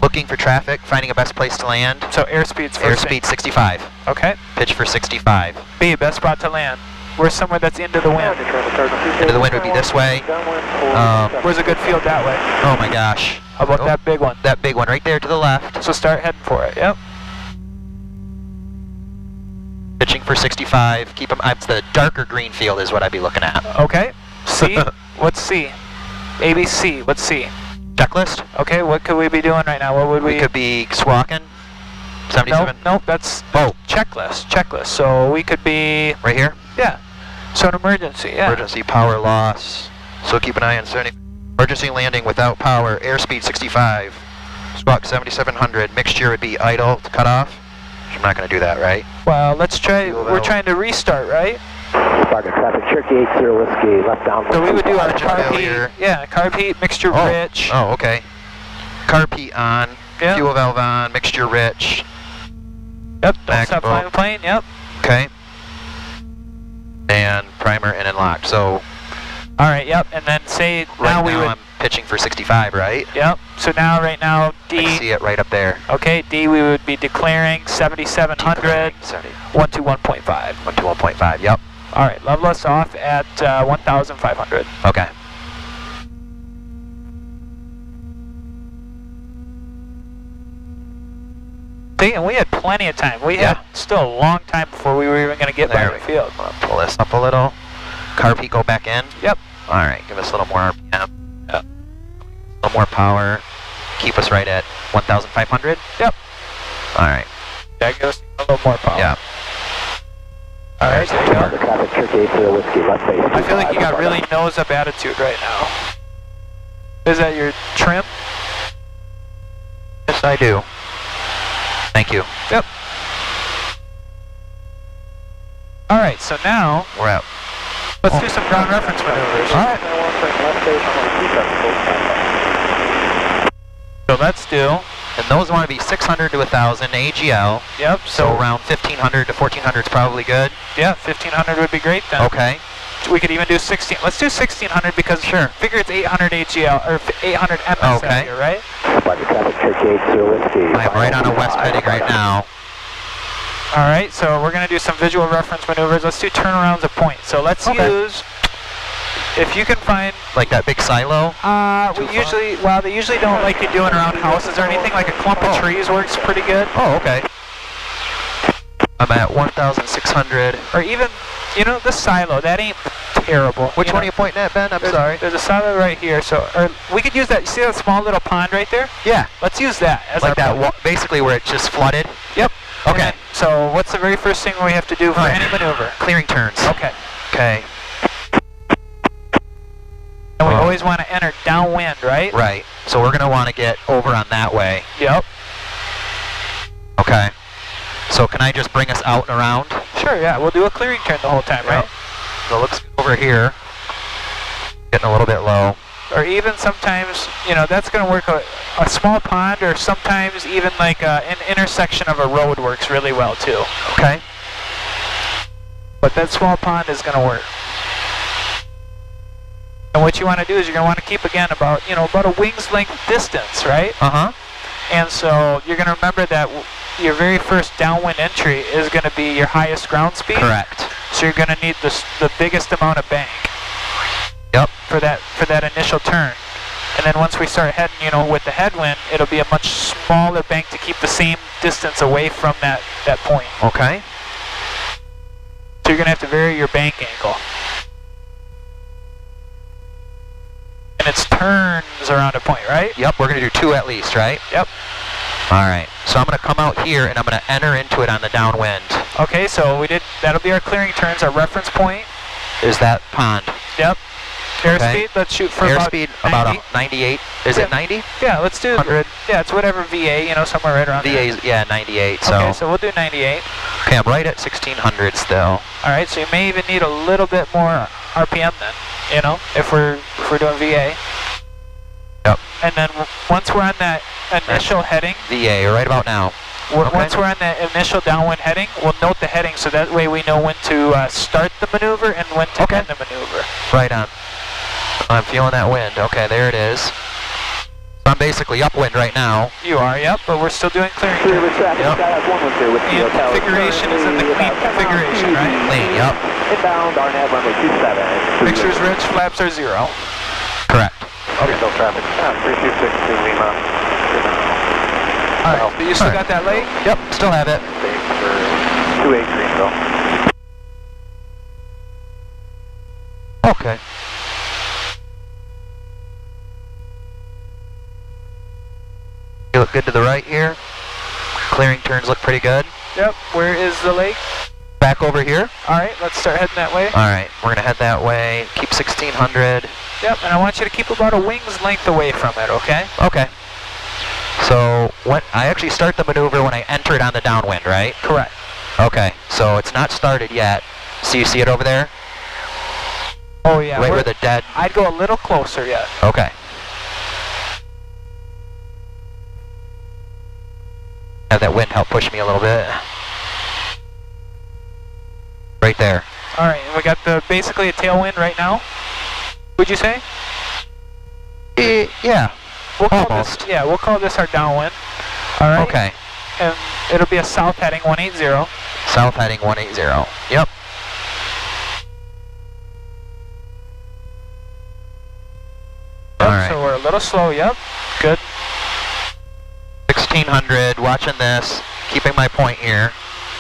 looking for traffic, finding a best place to land. So airspeed's first. Airspeed 65. Okay. Pitch for 65. B, best spot to land. We're somewhere that's into the wind. Into the wind would be this way. Where's a good field that way? Oh my gosh. How about that big one? That big one right there to the left. So start heading for it, yep. Pitching for 65. Keep them. It's the darker green field is what I'd be looking at. Okay. C? What's C? ABC, what's C? Checklist? Okay, what could we be doing right now? What would we... We could be squawking. 77? Nope, that's checklist. So we could be... Right here? Yeah. So an emergency, yeah. Emergency power loss. So keep an eye on 70. Emergency landing without power. Airspeed 65. Squawk 7700. Mixture would be idle to cut off. I'm not going to do that, right? Well, let's try... We're trying to restart, right? Target traffic, Cherokee 80 Whiskey, left down. So we would do our Engine carb failure. heat. Yeah, carb heat, mixture rich. Oh, okay. Carb heat on. Yeah. Fuel valve on. Mixture rich. Yep, don't Max stop flying the plane, yep. Okay. And primer in and locked. So all right, yep, and then say right now I'm pitching for 65, right? Yep. So now, right now, D. I see it right up there. Okay, D. We would be declaring 7,700. 121.5. 121.5. Yep. All right, level us off at 1,500. Okay. See, and we had plenty of time. We had still a long time before we were even going to get by the field. I'm gonna pull this up a little. Carb heat go back in. Yep. All right, give us a little more RPM. Yep. A little more power. Keep us right at 1,500. Yep. All right. Yeah, give us a little more power. Yeah. All right, there you go. The traffic church 8 whiskey, left base. I feel like you got really nose-up attitude right now. Is that your trim? Yes, I do. Thank you. Yep. All right, so now We're out. let's do some ground reference maneuvers. All right. So let's do. And those want to be 600 to 1,000 AGL. Yep. So around 1,500 to 1,400 is probably good. Yeah, 1,500 would be great then. Okay. We could even do 16. Let's do 1,600 because figure it's 800 AGL or 800 MS out here, right? Traffic church 8 whiskey. I am right on a west heading right now. All right, so we're going to do some visual reference maneuvers. Let's do turnarounds at point. So let's use, if you can find... Like that big silo? They usually don't like you doing around houses or anything. Like a clump of trees works pretty good. Oh, okay. I'm at 1,600. Or even, the silo, that ain't terrible. Which one are you pointing at, Ben? I'm sorry. There's a silo right here, or we could use that. You see that small little pond right there? Yeah. Let's use that as like that, basically where it's just flooded? Yep. Okay. So what's the very first thing we have to do for any maneuver? Clearing turns. Okay. Okay. And we always want to enter downwind, right? Right. So we're going to want to get over on that way. Yep. Okay. So can I just bring us out and around? Sure, yeah. We'll do a clearing turn the whole time, right? So it looks over here. Getting a little bit low. Or even sometimes, that's going to work. A small pond, or sometimes even like an intersection of a road works really well too. Okay. But that small pond is going to work. And what you want to do is you're going to want to keep again about a wing's length distance, right? Uh-huh. And so you're going to remember that your very first downwind entry is going to be your highest ground speed. Correct. So you're going to need the biggest amount of bank. Yep. For that initial turn. And then once we start heading, with the headwind, it'll be a much smaller bank to keep the same distance away from that point. Okay. So you're going to have to vary your bank angle. And it's turns around a point, right? Yep, we're going to do 2 at least, right? Yep. All right. So I'm going to come out here and I'm going to enter into it on the downwind. Okay, so that'll be our clearing turns, our reference point. Is that pond? Yep. Airspeed, let's shoot for airspeed about 98. Is it 90? Yeah, let's do 100. Yeah, it's whatever VA, somewhere right around there. VA's, yeah, 98. So. Okay, so we'll do 98. Okay, I'm right at 1,600 still. All right, so you may even need a little bit more RPM then, if we're doing VA. Yep. And then once we're on that initial heading. VA, right about now. Once we're on that initial downwind heading, we'll note the heading so that way we know when to start the maneuver and when to end the maneuver. Right on. I'm feeling that wind. Okay, there it is. I'm basically upwind right now. You are, yep, but we're still doing clearing. Yep. And configuration is in the clean configuration, right? Clean, yep. Inbound, RNAV runway 27. Mixers rich, flaps are 0. Correct. Okay, still traffic. 326 to Lima. Alright, but you still got that leg? Yep, still have it. For 28 Greenville. Okay. You look good to the right here. Clearing turns look pretty good. Yep, where is the lake? Back over here. Alright, let's start heading that way. Alright, we're going to head that way. Keep 1,600. Yep, and I want you to keep about a wing's length away from it, okay? Okay. So, I actually start the maneuver when I enter it on the downwind, right? Correct. Okay, so it's not started yet. So you see it over there? Oh yeah. Right where the dead... I'd go a little closer yet. Okay. Have that wind help push me a little bit. Right there. Alright, and we got basically a tailwind right now, would you say? Yeah. Almost. We'll call this our downwind. Alright. Okay. And it'll be a south heading 180. South heading 180. Yep. Yep, Alright. so we're a little slow, yep. Good. 1,600, watching this. keeping my point here.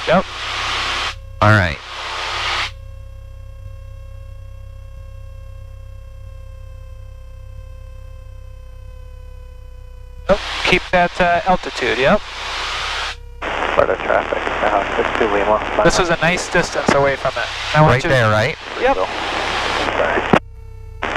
Yep. All right. Yep. Keep that altitude, yep. Part of traffic, 62 Lima. This is a nice distance away from it. I want Right you there, right? Yep. Sorry.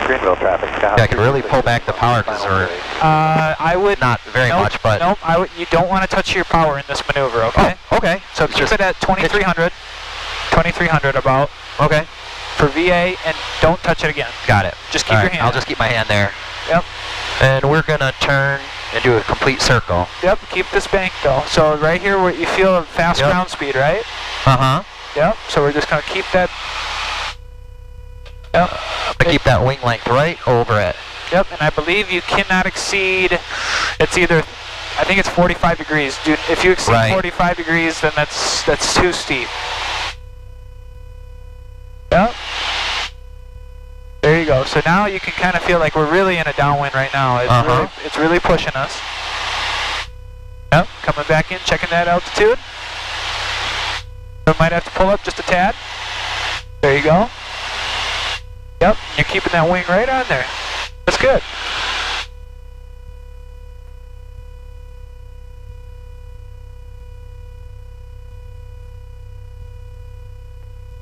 Greenville traffic. Yeah, I could really pull back the power because we're I would not very nope, much, but... Nope, you don't want to touch your power in this maneuver, okay? Oh, okay. So keep it at 2300. 2300 about. Okay. For VA, and don't touch it again. Got it. Just keep your hand. I'll just keep my hand there. Yep. And we're going to turn and do a complete circle. Yep, keep this bank though. So right here where you feel a fast ground speed, right? Uh-huh. Yep, so we're just going to keep that. Yep. Keep that wing length right over it. Yep, and I believe you cannot exceed, it's either, I think it's 45 degrees. Dude, if you exceed 45 degrees, then that's too steep. Yep. There you go. So now you can kind of feel like we're really in a downwind right now. It's really pushing us. Yep, coming back in, checking that altitude. We might have to pull up just a tad. There you go. Yep, you're keeping that wing right on there. That's good.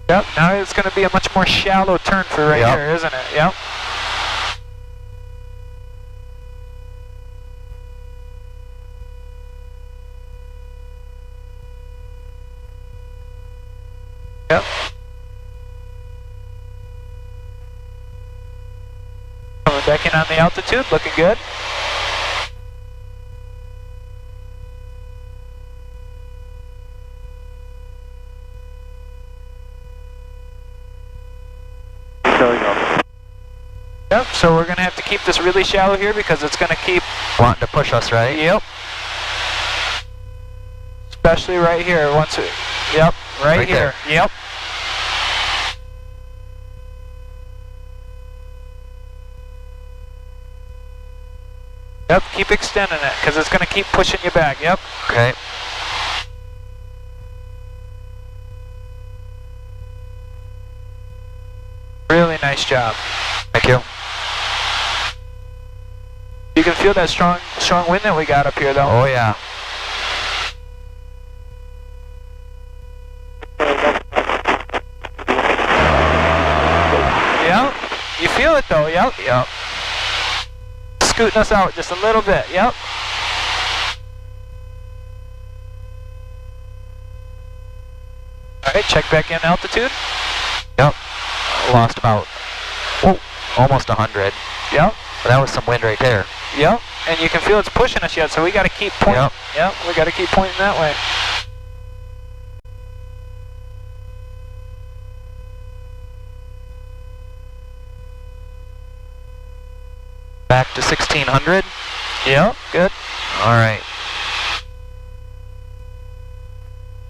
Yep, now it's going to be a much more shallow turn for right here, isn't it? Yep. Yep. Coming back in on the altitude, looking good. Yep, so we're going to have to keep this really shallow here because it's going to keep wanting to push us, right? Yep. Especially right here. Once it, yep, right here. There. Yep. Yep, keep extending it because it's going to keep pushing you back. Yep. Okay. Really nice job. Thank you. You can feel that strong wind that we got up here, though. Oh yeah. Yep. You feel it though. Yep. Yep. Scooting us out just a little bit. Yep. All right. Check back in altitude. Yep. Lost about almost 100. Yep. But that was some wind right there. Yep. And you can feel it's pushing us yet, so we got to keep pointing. Yep. Yep. We got to keep pointing that way. Back to 1600. Yep. Good. All right.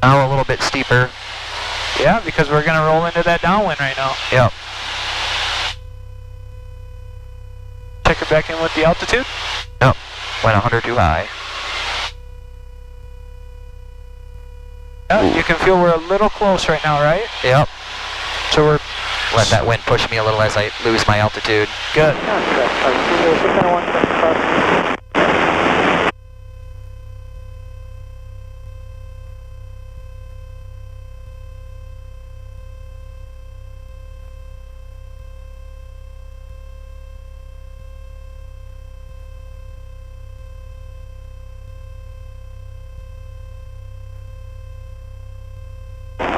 Now a little bit steeper. Yeah, because we're going to roll into that downwind right now. Yep. Check it back in with the altitude. Yep. Went 100 too high. Yeah, you can feel we're a little close right now, right? Yep. So we're... Let that wind push me a little as I lose my altitude. Good.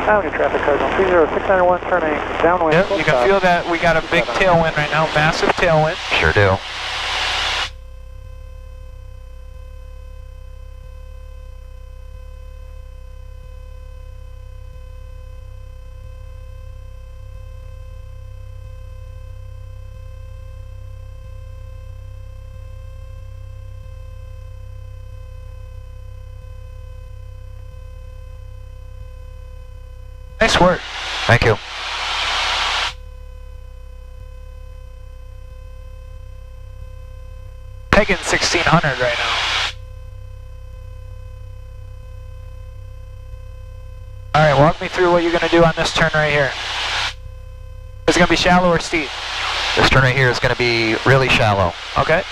Avenue traffic, Cardinal 30691 turning downwind. Yep, you can feel that we got a big tailwind right now, massive tailwind. Sure do. Nice work. Thank you. Pegging 1600 right now. All right, walk me through what you're going to do on this turn right here. Is it going to be shallow or steep? This turn right here is going to be really shallow. Okay.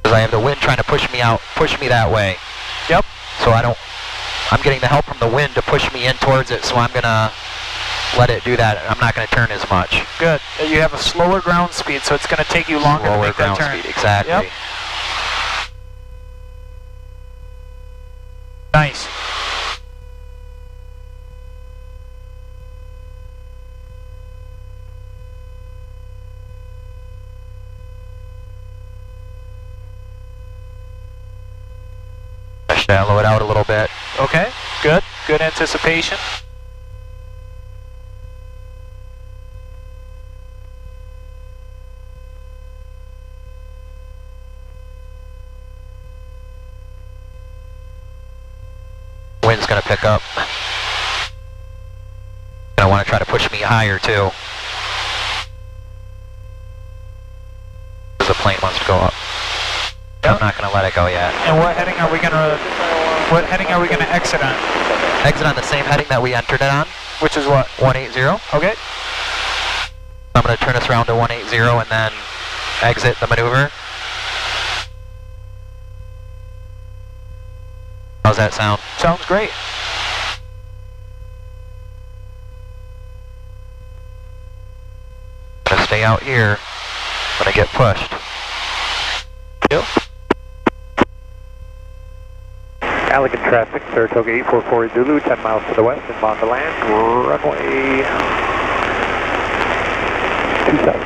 Because I have the wind trying to push me out, push me that way. Yep. So I'm getting the help from the wind to push me in towards it, so I'm going to let it do that. I'm not going to turn as much. Good. You have a slower ground speed, so it's going to take you longer to make that turn. Slower ground speed, exactly. Yep. Nice. Shallow it out a little bit. Okay, good. Good anticipation. Wind's going to pick up. I want to try to push me higher too. Because the plane wants to go up. Yep. I'm not going to let it go yet. And what heading are we going to exit on? Exit on the same heading that we entered it on. Which is what? 180. Okay. I'm going to turn us around to 180 and then exit the maneuver. How's that sound? Sounds great. I'm going to stay out here when I get pushed. Yep. Elegant traffic, Saratoga 844 Zulu, 10 miles to the west, inbound to land, runway 27.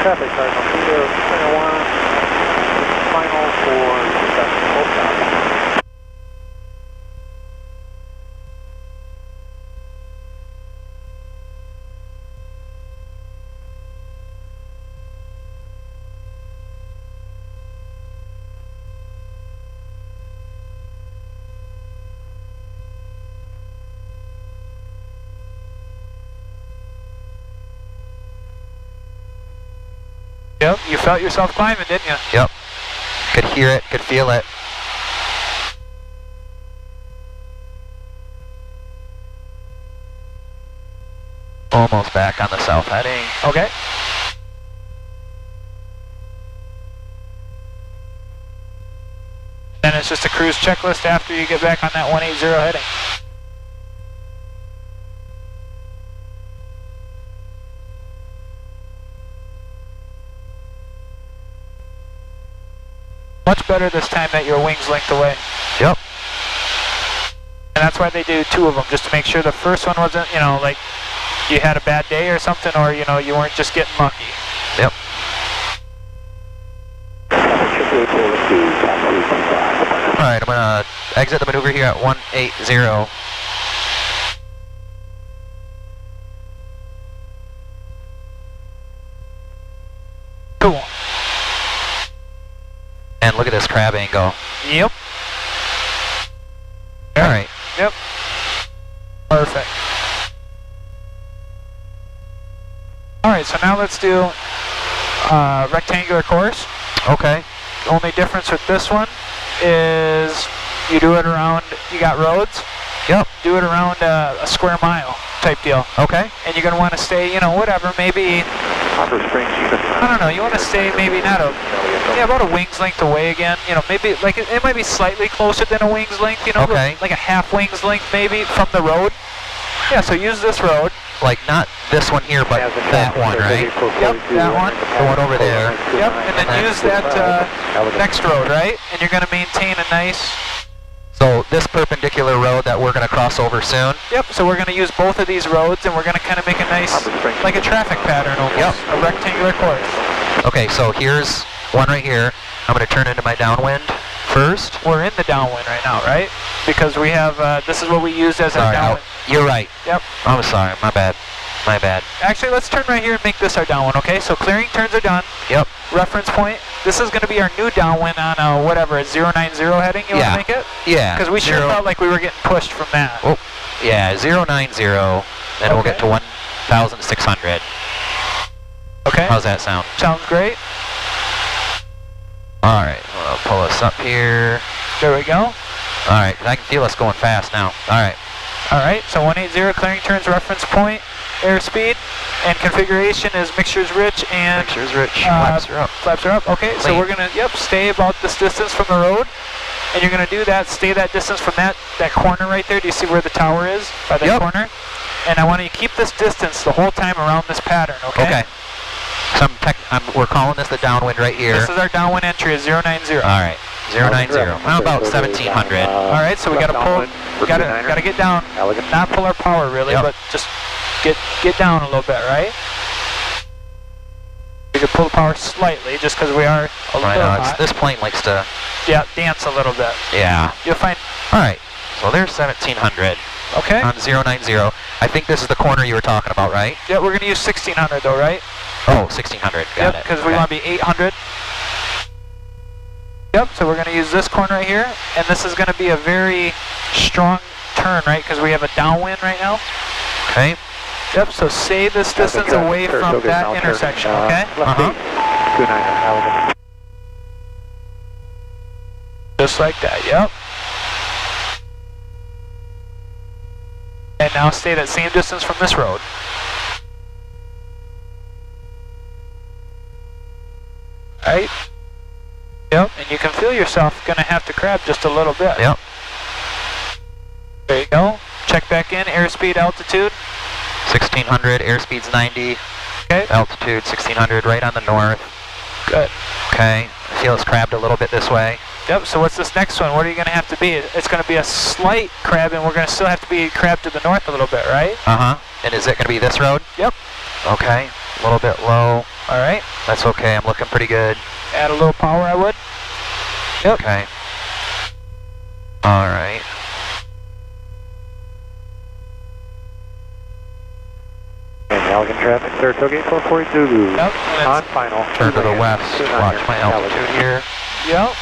Traffic, Cardinal 201, final for successful full stop. Yep, you felt yourself climbing, didn't you? Yep. Could hear it, could feel it. Almost back on the south heading. Okay. Then it's just a cruise checklist after you get back on that 180 heading. Much better this time that your wing's length away. Yep. And that's why they do two of them, just to make sure the first one wasn't, you know, like you had a bad day or something, or, you know, you weren't just getting lucky. Yep. Alright, I'm going to exit the maneuver here at 180. Cool. And look at this crab angle. Yep. Alright. Yep. Perfect. Alright, so now let's do rectangular course. Okay. Only difference with this one is you do it around, you got roads. Yep. Do it around a square mile type deal. Okay. And you're going to want to stay, you know, whatever, maybe, I don't know, you want to stay maybe not about a wing's length away again. You know, maybe, like, it might be slightly closer than a wing's length, you know, okay. Like a half wing's length maybe from the road. Yeah, so use this road. Like not this one here, but that one, right? Yep, that one. The one over there. Yep, and then use that next road, right? And you're going to maintain a nice... So this perpendicular road that we're going to cross over soon? Yep, so we're going to use both of these roads and we're going to kind of make a nice, like a traffic pattern almost. Yep. A rectangular course. Okay, so here's one right here. I'm going to turn into my downwind first. We're in the downwind right now, right? Because we have, this is what we used as our downwind. You're right. Yep. I'm sorry, my bad. My bad. Actually, let's turn right here and make this our downwind, okay? So clearing turns are done. Yep. Reference point. This is going to be our new downwind on whatever, 090 heading, you want to make it? Yeah. Because we sure felt like we were getting pushed from that. Oh, yeah, 090, then we'll get to 1,600. Okay. How's that sound? Sounds great. Alright, we'll pull us up here. There we go. Alright, I can feel us going fast now. Alright. Alright, so 180 clearing turns reference point, airspeed, and configuration is mixtures rich and... Mixtures rich, flaps are up. Flaps are up, okay. Clean. So we're gonna, stay about this distance from the road. And you're gonna do that, stay that distance from that corner right there. Do you see where the tower is? By that corner? And I want you to keep this distance the whole time around this pattern, okay? Okay. So we're calling this the downwind right here. This is our downwind entry, is 090. Alright, 090. I'm about 1700. Alright, so we gotta pull, gotta get down. Not pull our power really, but just get down a little bit, right? We can pull the power slightly just because we are a little hot. This plane likes to... Yeah, dance a little bit. Yeah. You'll find... Alright, so there's 1700. Okay. On 090. I think this is the corner you were talking about, right? Yeah, we're gonna use 1600 though, right? Oh, 1600, got it. Because we want to be 800. Yep, so we're gonna use this corner right here, and this is gonna be a very strong turn, right? Because we have a downwind right now. Okay. Yep, so stay this distance away from that intersection, okay? Just like that, yep. And now stay that same distance from this road. Right? Yep, and you can feel yourself gonna have to crab just a little bit. Yep. There you go. Check back in, airspeed, altitude. 1600, airspeed's 90. Okay. Altitude 1600, right on the north. Good. Okay, I feel it's crabbed a little bit this way. Yep, so what's this next one? What are you going to have to be? It's going to be a slight crab, and we're going to still have to be crabbed to the north a little bit, right? Uh-huh. And is it going to be this road? Yep. Okay, a little bit low. All right. That's okay, I'm looking pretty good. Add a little power, I would. Yep. Okay. All right. Elegant traffic, Saratoga 8442. Yep. On final. Turn to the west, watch my altitude here. Yep.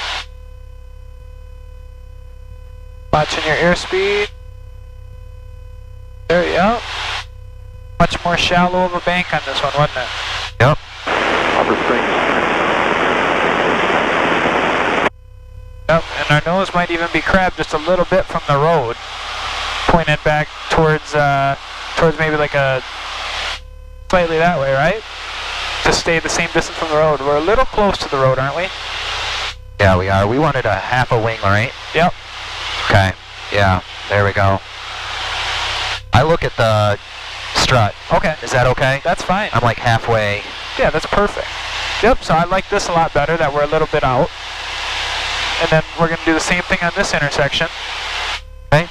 Watching your airspeed. There you go. Much more shallow of a bank on this one, wasn't it? Yep. Upper Springs. Yep, and our nose might even be crabbed just a little bit from the road. Pointed back towards maybe like a slightly that way, right? To stay the same distance from the road. We're a little close to the road, aren't we? Yeah, we are. We wanted a half a wing, right? Yep. Okay. Yeah, there we go. I look at the strut. Okay. Is that okay? That's fine. I'm like halfway. Yeah, that's perfect. Yep, so I like this a lot better, that we're a little bit out. And then we're going to do the same thing on this intersection. Okay.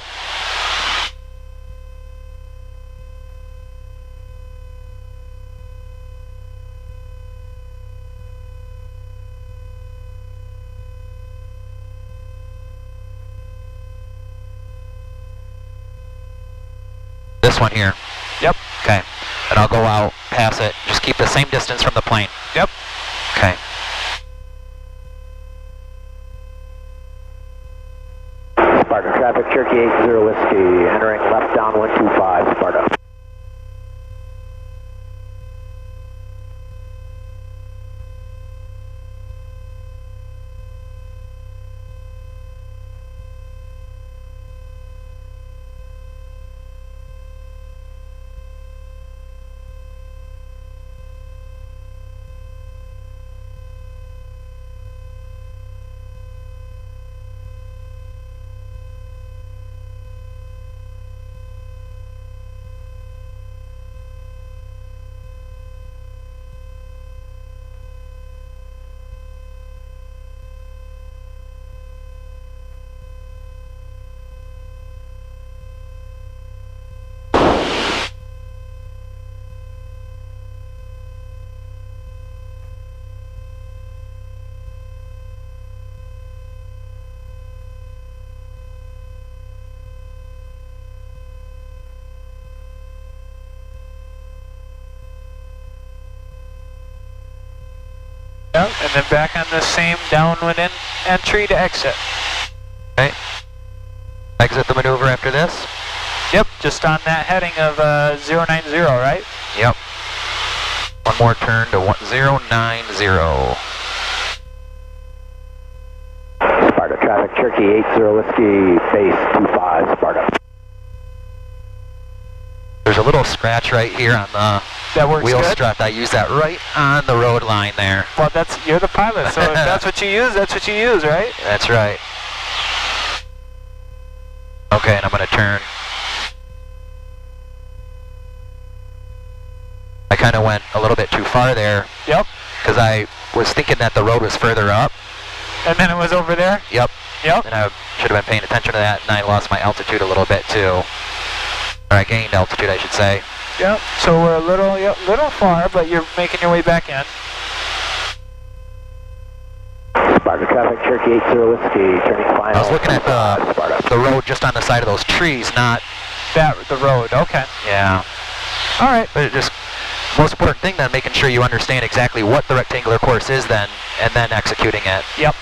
This one here. Yep. Okay. And I'll go out, pass it. Just keep the same distance from the plane. Yep. Okay. Sparta traffic, Cherokee 80 Whiskey, entering left downwind 25, Sparta. Yep, and then back on the same downwind entry to exit. Okay. Exit the maneuver after this? Yep, just on that heading of 090, right? Yep. One more turn to 090. traffic, Cherokee 80 Whiskey, base 25, Sparta. There's a little scratch right here on the That works wheel good? strut. I use that right on the road line there. Well, you're the pilot, so if that's what you use, that's what you use, right? That's right. Okay, and I'm going to turn. I kind of went a little bit too far there. Yep. Because I was thinking that the road was further up. And then it was over there? Yep. Yep. And I should have been paying attention to that, and I lost my altitude a little bit too. Or I gained altitude, I should say. Yep. So we're a little far, but you're making your way back in. Sparta traffic, Cherokee 80 Whiskey, turning final. I was looking at the road just on the side of those trees, not... The road, okay. Yeah. All right. But it just... Most important thing then, making sure you understand exactly what the rectangular course is then, and then executing it. Yep.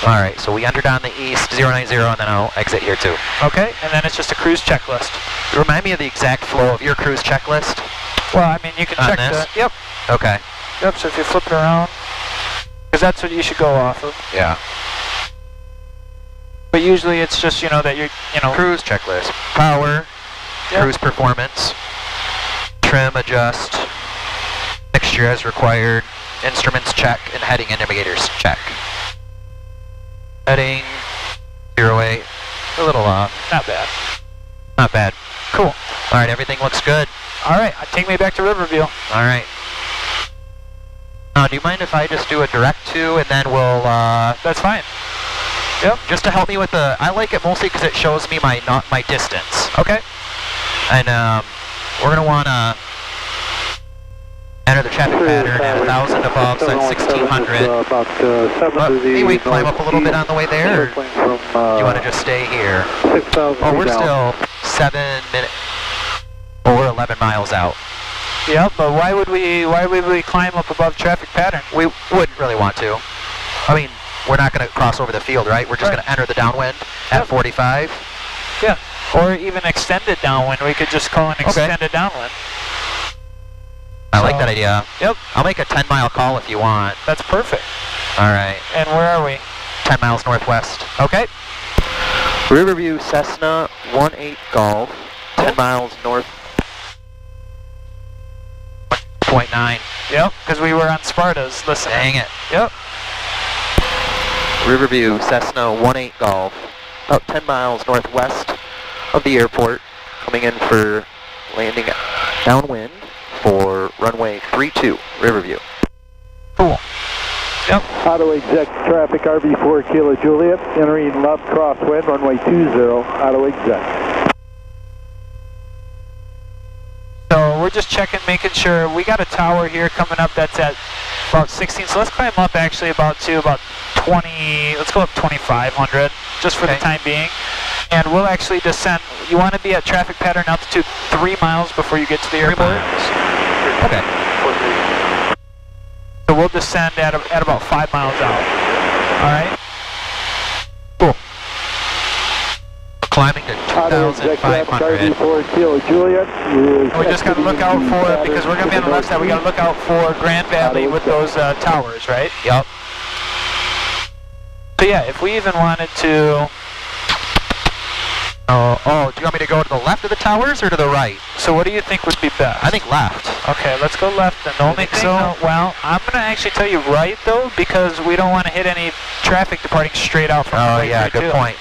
Alright, so we entered on the east, 090, and then I'll exit here too. Okay, and then it's just a cruise checklist. Remind me of the exact flow of your cruise checklist. Well, I mean, you can On check this? Yep. Okay. Yep, so if you flip it around, because that's what you should go off of. Yeah. But usually it's just, that you're, Cruise checklist. Power, Yep. cruise performance, trim adjust, mixture as required, instruments check, and heading indicators check. Heading, 08, a little off. Not bad. Not bad. Cool. Alright, everything looks good. All right, take me back to Riverview. Alright. Do you mind if I just do a direct to, and then we'll, That's fine. Yep. just to help me with the, I like it mostly because it shows me my distance. Okay. And, we're gonna wanna enter the traffic pattern at 1,000 above, so at 1,600. But maybe we climb up a little bit on the way there, or do you want to just stay here? Oh, we're still 7 minutes, well, we're 11 miles out. Yep, but why would we climb up above traffic pattern? We wouldn't really want to. I mean, we're not going to cross over the field, right? We're just going to enter the downwind at 45. Yeah, or even extended downwind. We could just call an extended downwind. I like that idea. Yep. I'll make a 10-mile call if you want. That's perfect. All right. And where are we? 10 miles northwest. Okay. Riverview Cessna 18 Golf, 10 miles north. 0.9. Yep, because we were on Sparta's listening. Dang it. Yep. Riverview Cessna 18 Golf, about 10 miles northwest of the airport, coming in for landing downwind for runway 32, Riverview. Cool. Yep. Auto exec traffic RV4 Kilo Juliet, entering left crosswind, runway 20, auto exec. So we're just checking, making sure. We got a tower here coming up that's at about 16, so let's climb up actually about 20, let's go up 2,500, just for the time being. And we'll actually descend. You want to be at traffic pattern altitude 3 miles before you get to the airport. Okay. So we'll descend at about 5 miles out. All right? Cool. Climbing to 2,500. RV4 Kilo Juliet. We just got to look out for, because we're going to be on the left side, we got to look out for Grand Valley with those towers, right? Yep. So yeah, if we even wanted to... Oh, do you want me to go to the left of the towers or to the right? So what do you think would be best? I think left. Okay, let's go left. And the only thing, well, I'm going to actually tell you right, though, because we don't want to hit any traffic departing straight out from Oh, the yeah, good point.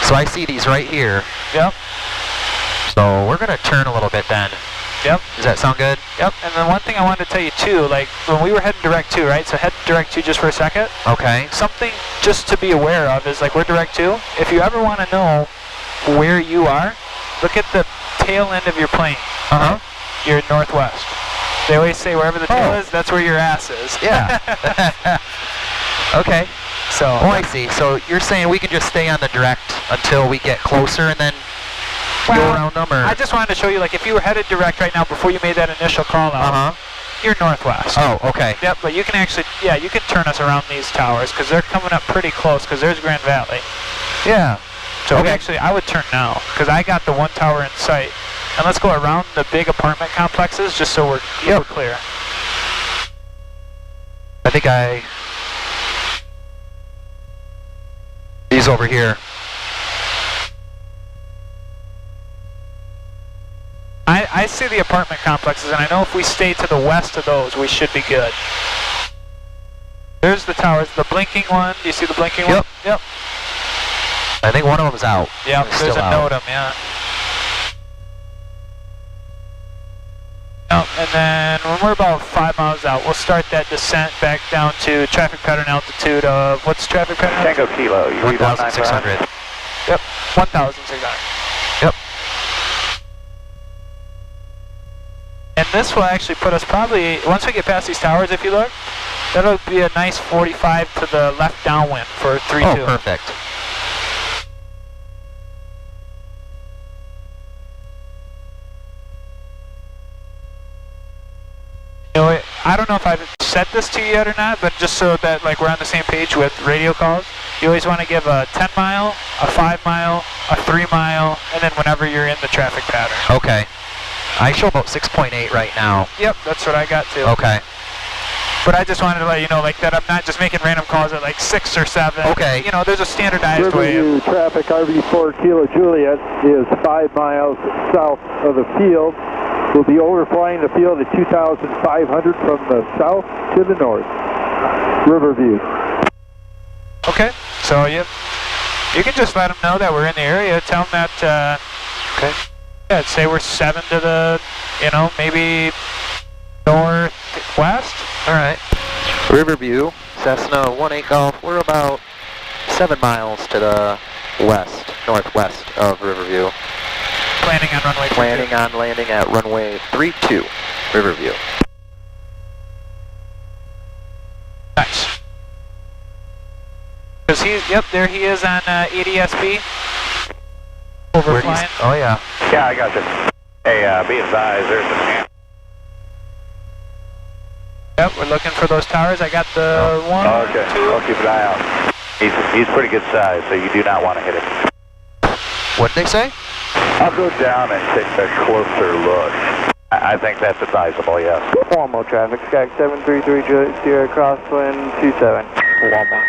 So I see these right here. Yep. So we're going to turn a little bit then. Yep. Does that sound good? Yep, and then one thing I wanted to tell you, too, like, when we were heading direct 2, right? So head direct 2 just for a second. Okay. Something just to be aware of is, like, we're direct 2. If you ever want to know where you are, look at the tail end of your plane. Uh-huh. You're northwest. They always say wherever the tail is, that's where your ass is. Yeah. Okay. So. Oh, I see. So you're saying we can just stay on the direct until we get closer and then go around them, or? I just wanted to show you, like, if you were headed direct right now before you made that initial call out, you're northwest. Oh, okay. Yep, but you can actually, you can turn us around these towers because they're coming up pretty close because there's Grand Valley. Yeah. So actually, I would turn now because I got the one tower in sight. And let's go around the big apartment complexes just so we're clear. I think He's over here. I see the apartment complexes, and I know if we stay to the west of those, we should be good. There's the towers, the blinking one. Do you see the blinking one? Yep. I think one of them's out. Yep, there's a NOTAM, yeah. Yep, and then when we're about 5 miles out, we'll start that descent back down to traffic pattern altitude of, what's traffic pattern altitude? Tango Kilo, you read 1,600. Yep, 1,600. Yep. And this will actually put us probably, once we get past these towers, if you look, that'll be a nice 45 to the left downwind for 3-2. Oh, perfect. You know, I don't know if I've said this to you yet or not, but just so that like we're on the same page with radio calls, you always want to give a 10 mile, a 5 mile, a 3 mile, and then whenever you're in the traffic pattern. Okay. I show about 6.8 right now. Yep, that's what I got too. Okay. But I just wanted to let you know like that I'm not just making random calls at like 6 or 7. Okay. You know, there's a standardized way Riverview of... traffic RV4 Kilo Juliet is 5 miles south of the field. We'll be overflying the field at 2,500 from the south to the north. Riverview. Okay, so you can just let them know that we're in the area. Tell them that, okay. Yeah, say we're 7 to the, you know, maybe northwest. All right. Riverview, Cessna 18 Golf. We're about 7 miles to the west, northwest of Riverview. Planning on runway 32. Planning on landing at runway 32, Riverview. Nice. Because yep, there he is on EDSB. Overflying. Oh yeah. Yeah, I got you. Hey, be advised, there's a man. Yep, we're looking for those towers. I got the one, Okay, two. I'll keep an eye out. He's pretty good size, so you do not want to hit him. What'd they say? I'll go down and take a closer look. I think that's advisable, yes. Formal traffic, Sky 733 Sierra crosswind 27. Walmart.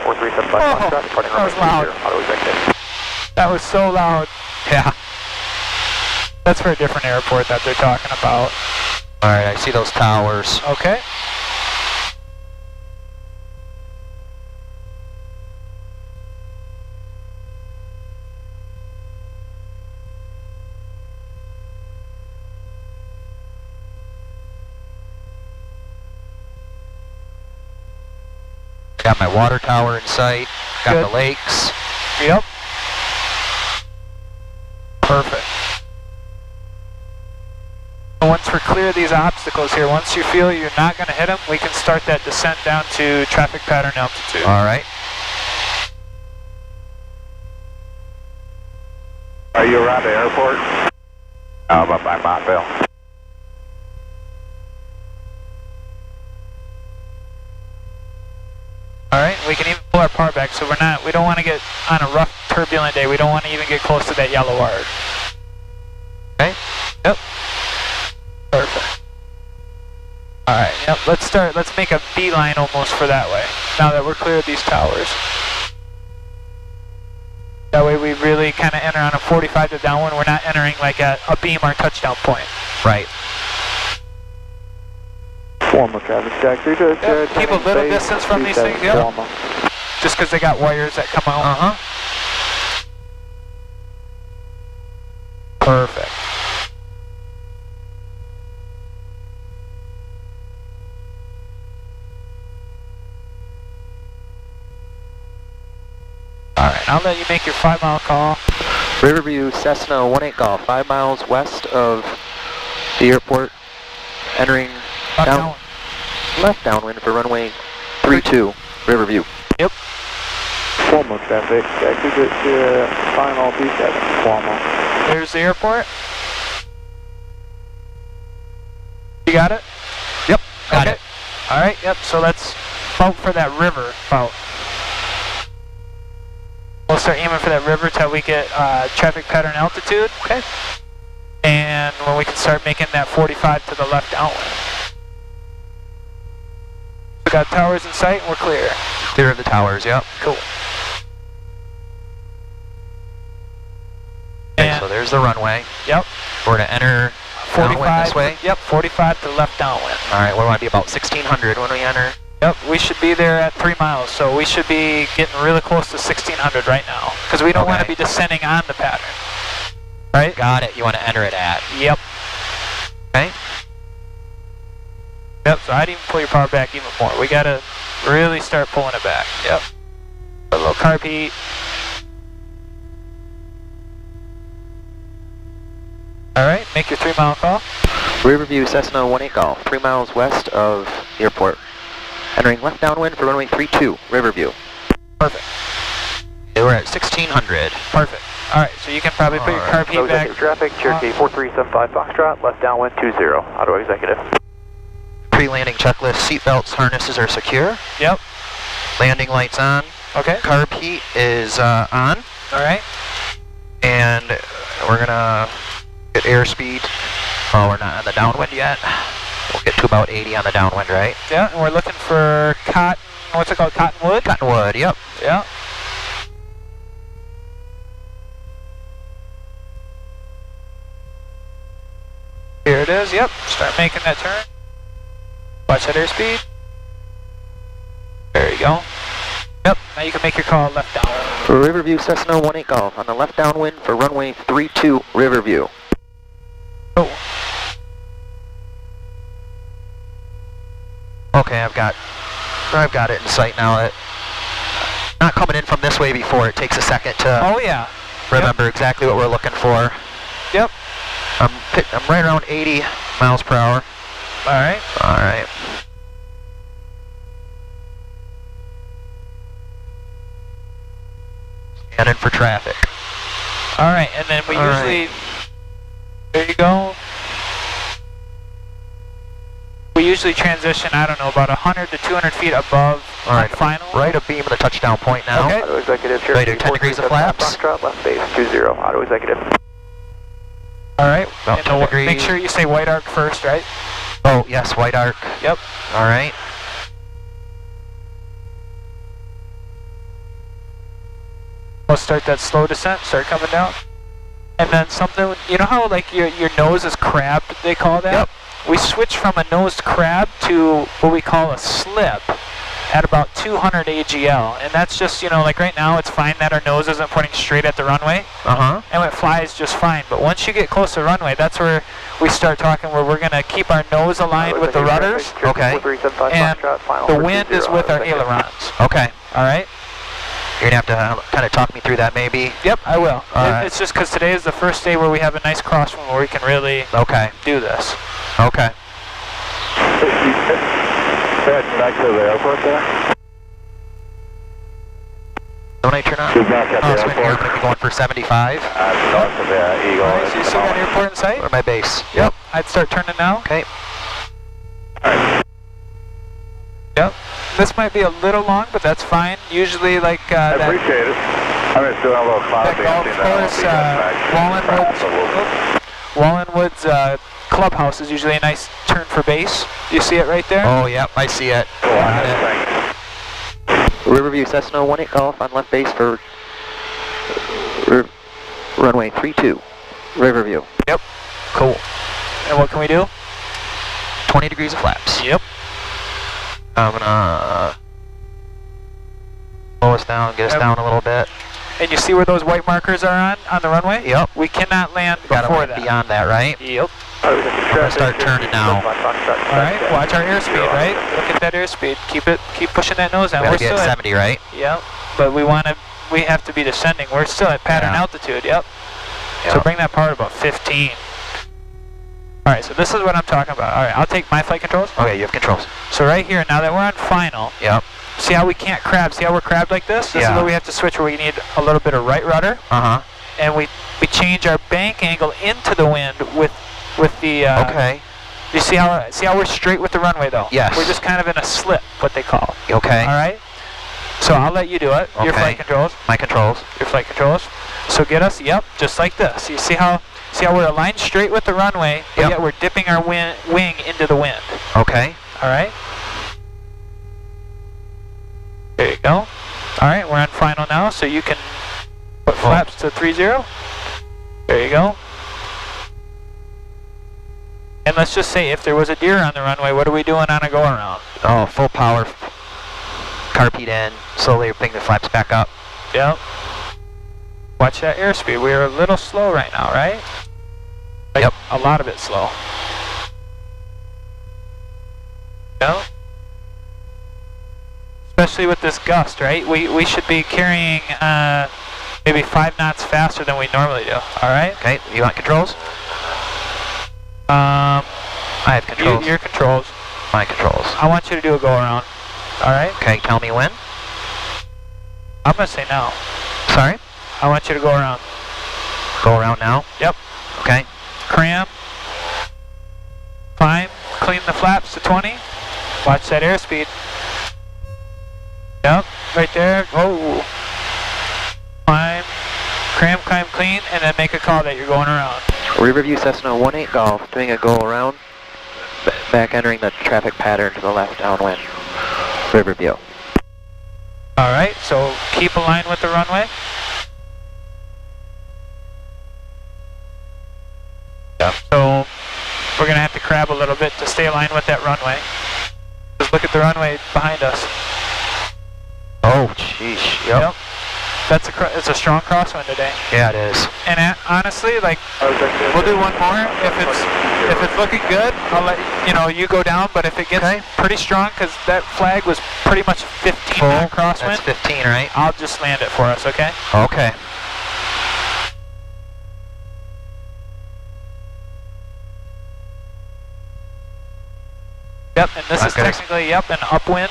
437 Oh, that was loud. That was so loud. Yeah. That's for a different airport that they're talking about. All right, I see those towers. Okay. Got my water tower in sight. Got Good. the lakes. Yep. Perfect. Once we're clear of these obstacles here, once you feel you're not going to hit them, we can start that descent down to traffic pattern altitude. All right. Are you around the airport? I'm up by Montville. All right, we can even pull our part back, so we don't want to get on a rough, turbulent day. We don't want to even get close to that yellow arc. Okay. Yep. Perfect. All right, yep, let's make a beeline almost for that way, now that we're clear of these towers. That way we really kind of enter on a 45 to downwind. We're not entering like a beam or touchdown point. Right. Formal traffic, Sky 320 Sierra. Yep, keep a little distance from these things, yep. Formal. Just because they got wires that come out. Uh-huh. Perfect. Alright, I'll let you make your 5 mile call. Riverview, Cessna 18 Golf, 5 miles west of the airport, entering left downwind for runway 32, Riverview. Yep. Formal traffic, Sky 320 Sierra, final 27. Formal. There's the airport. You got it? Yep, got it. Alright, yep, so let's vote for that river vote. We'll start aiming for that river till we get traffic pattern altitude. Okay. And when we can start making that 45 to the left downwind. We got towers in sight and we're clear. Clear of the towers, yep. Cool. so there's the runway. Yep. We're going to enter 45 this way. Yep, 45 to left downwind. All right, we want to be about 1600 when we enter. Yep, we should be there at 3 miles, so we should be getting really close to 1600 right now, because we don't want to be descending on the pattern. Right? Got it. You want to enter it at. Yep. Okay. Yep, so I'd even pull your power back even more. We got to really start pulling it back. Yep. A little carb heat. All right, make your 3 mile call. Riverview Cessna 18 Golf, 3 miles west of the airport. Entering left downwind for runway 32, Riverview. Perfect. Okay, we're at 1600. Perfect. All right, so you can probably put your carb heat back. Traffic, Cherokee 4375 Foxtrot, left downwind 20, auto executive. Pre-landing checklist, seatbelts, harnesses are secure. Yep. Landing lights on. Okay. Carb heat is on. All right. And we're gonna get airspeed. Oh, we're not on the downwind yet. We'll get to about 80 on the downwind, right? Yeah, and we're looking for cotton, what's it called, cottonwood? Cottonwood, yep. Yeah. Here it is, yep. Start making that turn. Watch that airspeed. There you go. Yep, now you can make your call left down. Riverview Cessna 18 Golf on the left downwind for runway 32, Riverview. Oh. Okay, I've got it in sight now. Not coming in from this way before. It takes a second to remember exactly what we're looking for. Yep. I'm right around 80 miles per hour. All right. All right. Scanning for traffic. All right, and then we usually, there you go. We usually transition, I don't know, about 100 to 200 feet above on final. Right abeam of the touchdown point now. Okay. Auto executive, Ready Cherokee to 10 degrees of flaps. Foxtrot, left base 20, auto executive. All right. About 10 degrees. Make sure you say white arc first, right? Oh, yes, white arc. Yep. All right. We'll start that slow descent, start coming down. And then something, you know how like your nose is crabbed, they call that? Yep. We switch from a nosed crab to what we call a slip at about 200 AGL. And that's just, you know, like right now it's fine that our nose isn't pointing straight at the runway. Uh-huh. And it flies just fine. But once you get close to the runway, that's where we start talking where we're going to keep our nose aligned with the rudders. Okay. And the wind is with our ailerons. Okay. All right? You're going to have to kind of talk me through that maybe. Yep, I will. Right. It's just because today is the first day where we have a nice crosswind where we can really do this. Okay. Back to the airport there. Don't I turn on? Back at the I'm airport. going to be going for 75. North of the Eagle. All right, so you see that airport in sight? Or my base. Yep. I'd start turning now. Okay. Yep. This might be a little long, but that's fine. Usually, like I appreciate it. I'm just doing a little cloud Wallenwood's clubhouse is usually a nice turn for base. Do you see it right there? Oh, yep, I see it. Riverview Cessna 18 Golf on left base for runway 32, Riverview. Yep. Cool. And what can we do? 20 degrees of flaps. Yep. I'm gonna slow us down, get us down a little bit. And you see where those white markers are on the runway? Yep. We cannot land Gotta before land that. beyond that, right? Yep. I'm gonna start turning now. Alright, watch our airspeed, right? Look at that airspeed. Keep pushing that nose down. Gotta We're be still at 70, right? Yep. But we have to be descending. We're still at pattern altitude, yep. So bring that power to about 15. Alright, so this is what I'm talking about. Alright, I'll take my flight controls. Okay, you have controls. So right here, now that we're on final, see how we can't crab? See how we're crabbed like this? This is where we have to switch, where we need a little bit of right rudder. Uh-huh. And we change our bank angle into the wind with the okay. You see how we're straight with the runway though? Yes. We're just kind of in a slip, what they call. Okay. Alright? So I'll let you do it. Okay. Your flight controls. My controls. Your flight controls. So get us, just like this. You see how we're aligned straight with the runway, but yet we're dipping our wing into the wind. Okay. Alright? There you go. Alright, we're on final now, so you can put flaps to 30. There There you go. And let's just say if there was a deer on the runway, what are we doing on a go around? Oh, full power. Carpet in, slowly bring the flaps back up. Yep. Watch that airspeed. We're a little slow right now, right? Like, yep. A lot of it slow. Yep. Especially with this gust, right? We should be carrying maybe 5 knots faster than we normally do. All right? Okay, you want controls? I have controls. Your controls. My controls. I want you to do a go around. All right? Okay, tell me when. I'm going to say now. Sorry? I want you to go around. Go around now? Yep. Okay. Cram. Climb. Clean the flaps to 20. Watch that airspeed. Yep. Right there. Oh. Climb. Cram, climb, clean, and then make a call that you're going around. Riverview Cessna 18 Golf, doing a go around. Back entering the traffic pattern to the left downwind. Riverview. Alright, so keep aligned with the runway. Yeah. So we're going to have to crab a little bit to stay aligned with that runway. Just look at the runway behind us. Oh, sheesh. Yep. It's a strong crosswind today. Yeah, it is. And honestly, like, we'll do one more. If it's looking good, I'll let you go down. But if it gets pretty strong, because that flag was pretty much 15 knot crosswind. That's 15, right? I'll just land it for us, okay? Okay. Yep, and this is technically, an upwind.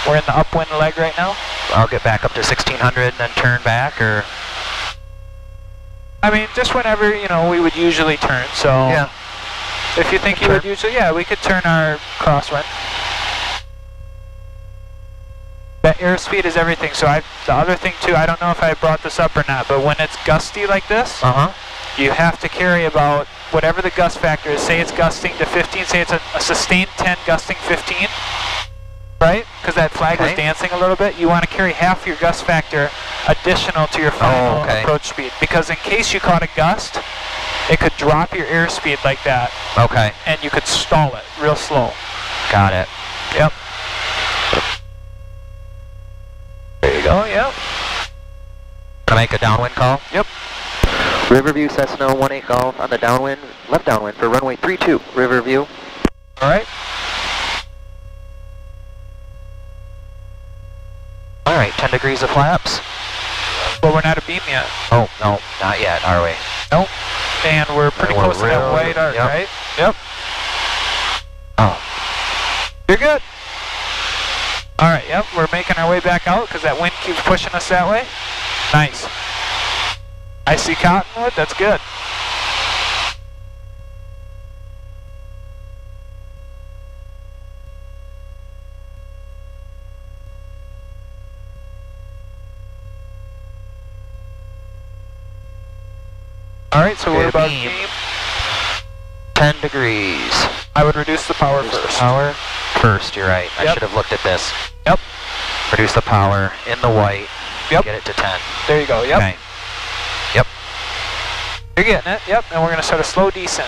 We're in the upwind leg right now. I'll get back up to 1600 and then turn back, or? I mean, just whenever, we would usually turn, so. Yeah. If you think you would usually, we could turn our crosswind. That airspeed is everything, so the other thing too, I don't know if I brought this up or not, but when it's gusty like this, you have to carry about whatever the gust factor is. Say it's gusting to 15, say it's a sustained 10 gusting 15. Right? Because that flag was dancing a little bit. You want to carry half your gust factor additional to your final approach speed. Because in case you caught a gust, it could drop your airspeed like that. Okay. And you could stall it real slow. Got it. Yep. There you go, yep. Can I make a downwind call? Yep. Riverview Cessna 18 Golf on the downwind, left downwind for runway 32, Riverview. Alright. Alright, 10 degrees of flaps. Well, we're not a beam yet. Oh, no, not yet, are we? Nope. And we're pretty close to that white arc, right? Yep. Oh. You're good. Alright, yep, we're making our way back out because that wind keeps pushing us that way. Nice. I see cottonwood, that's good. Alright, so we're about beam. 10 degrees. I would reduce the power first. Power first, you're right. I should have looked at this. Yep. Reduce the power in the white. Yep. Get it to 10. There you go, yep. Okay. Yep. You're getting it, yep. And we're going to start a slow descent.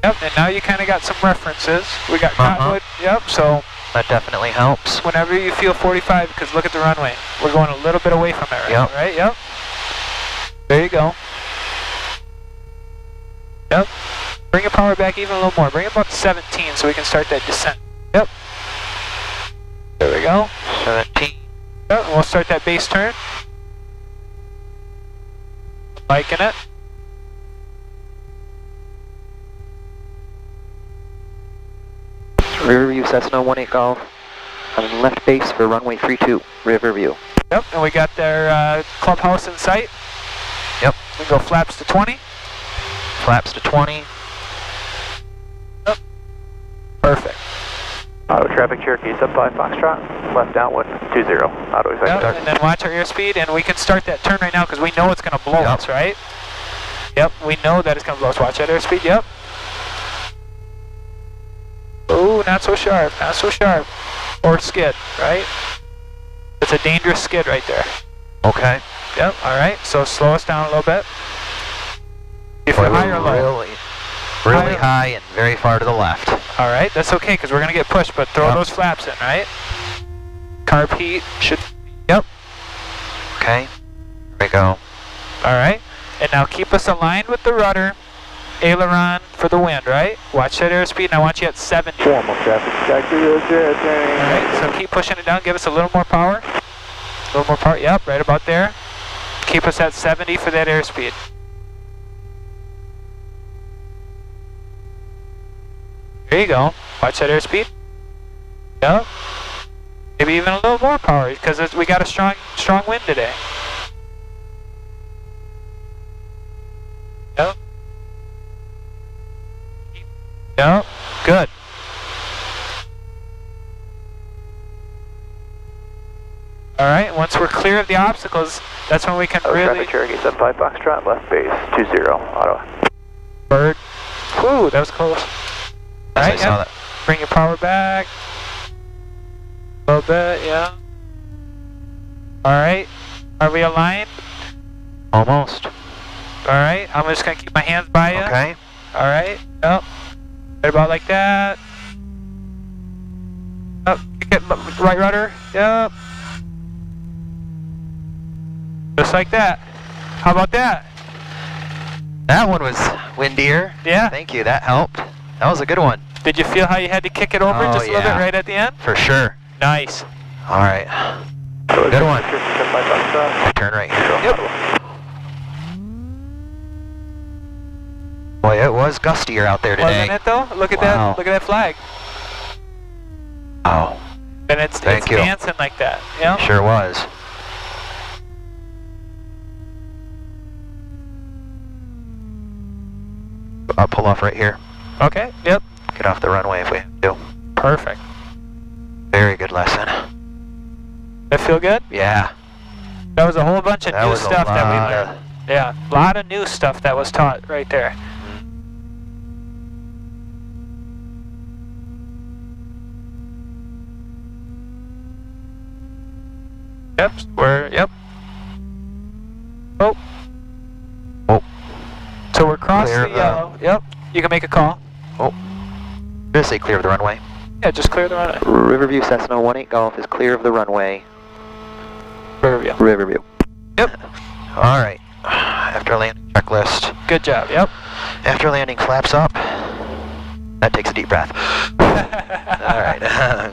Yep, and now you kind of got some references. We got cottonwood, yep, so. That definitely helps. Whenever you feel 45, because look at the runway. We're going a little bit away from it right now, right? Yep. There you go. Yep. Bring your power back even a little more. Bring it about to 17 so we can start that descent. Yep. There we go. 17. Yep, and we'll start that base turn. Liking it. Riverview Cessna 18 Golf on left base for runway 32, Riverview. Yep, and we got their clubhouse in sight. Yep. We go flaps to 20. Flaps to 20. Yep. Perfect. Auto traffic Cherokee sub 5 Foxtrot, left downwind 20. Auto exact. Yep, and then watch our airspeed, and we can start that turn right now because we know it's going to blow us, right? Yep, we know that it's going to blow us. Watch that airspeed, yep. Ooh, not so sharp, not so sharp. Or skid, right? It's a dangerous skid right there. Okay. Yep, alright, so slow us down a little bit. If Boy, you're high we're or low. really high and very far to the left. Alright, that's okay, because we're going to get pushed, but throw those flaps in, right? Carb heat should, yep. Okay, here we go. Alright, and now keep us aligned with the rudder. Aileron for the wind, right? Watch that airspeed, and I want you at 70. Formal traffic, taxi to jet training. Alright, so keep pushing it down, give us a little more power. A little more power, yep, right about there. Keep us at 70 for that airspeed. There you go. Watch that airspeed. Yep. Maybe even a little more power, because we got a strong wind today. Yep. Yep. Good. Alright, once we're clear of the obstacles, that's when we can really... Traffic Cherokee 75 Foxtrot, left base, 20, Ottawa. Bird. Whew, that was close. I saw that. Bring your power back. A little bit, yeah. Alright. Are we aligned? Almost. Alright, I'm just going to keep my hands by you. Okay. Alright, yep. Right about like that. Up, kick it, right rudder. Yep. Just like that. How about that? That one was windier. Yeah. Thank you, that helped. That was a good one. Did you feel how you had to kick it over just a little bit right at the end? For sure. Nice. All right. Good one. Turn right here. Yep. Boy, it was gustier out there today. Wasn't it though? Look at Wow. that. Look at that flag. Oh. And it's Thank you. dancing like that. Yeah. Sure was. I'll pull off right here. Okay. Yep. Get off the runway if we have to. Perfect. Very good lesson. That feel good? Yeah. That was a whole bunch of new stuff that we lot learned. Yeah. A lot of new stuff that was taught right there. Yep. Yep. Oh. Oh. So we're crossing Clear the yellow. Yep. You can make a call. Oh. Just say clear of the runway. Yeah, just clear the runway. Riverview Cessna 18 Golf is clear of the runway. Riverview. Riverview. Yep. All right. After landing checklist. Good job. Yep. After landing flaps up. That takes a deep breath. All right.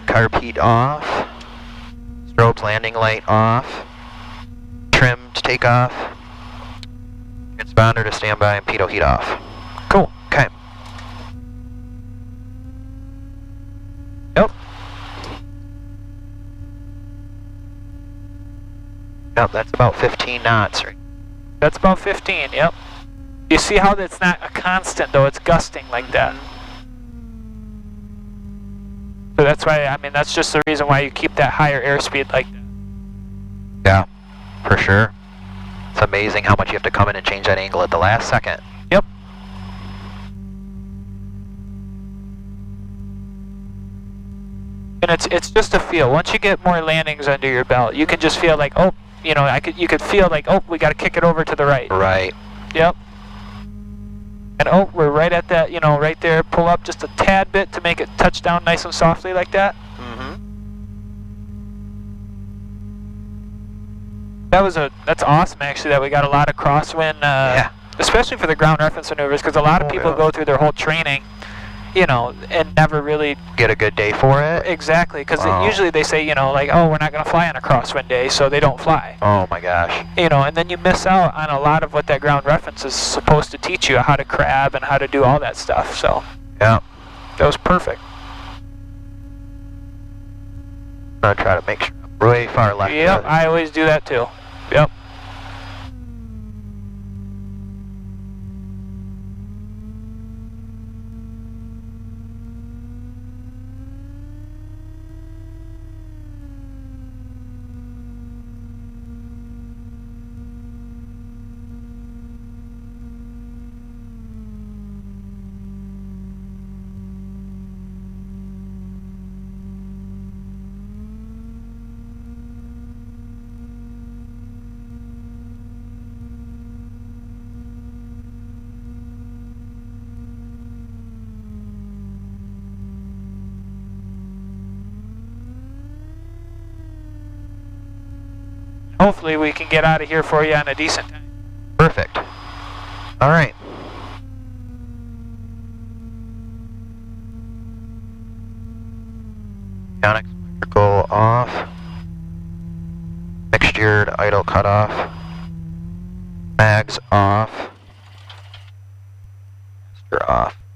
Carb heat off. Strobes landing light off. Trim to take off. Transponder to standby and pitot heat off. Cool. Okay. Yep. Yep, that's about 15 knots, right? That's about 15, yep. You see how that's not a constant though, it's gusting like that. So that's why, I mean, that's just the reason why you keep that higher airspeed like that. Yeah, for sure. It's amazing how much you have to come in and change that angle at the last second. Yep. And it's just a feel. Once you get more landings under your belt, you can just feel like, oh, you know, you could feel like, oh, we got to kick it over to the right. Right. Yep. And oh, we're right at that, you know, right there. Pull up just a tad bit to make it touch down nice and softly like that. Mm-hmm. That's awesome actually that we got a lot of crosswind, yeah. especially for the ground reference maneuvers, because a lot of people go through their whole training, you know, and never really get a good day for it. Exactly, because usually they say, you know, like, oh, we're not going to fly on a crosswind day, so they don't fly. Oh my gosh. You know, and then you miss out on a lot of what that ground reference is supposed to teach you, how to crab and how to do all that stuff. So yeah, that was perfect. I'm gonna try to make sure I'm way far left. Yep, I always do that too. Yep. hopefully we can get out of here for you on a decent time. Perfect. All right. Mechanics electrical off. Mixtured idle cutoff. Mags off. Master off.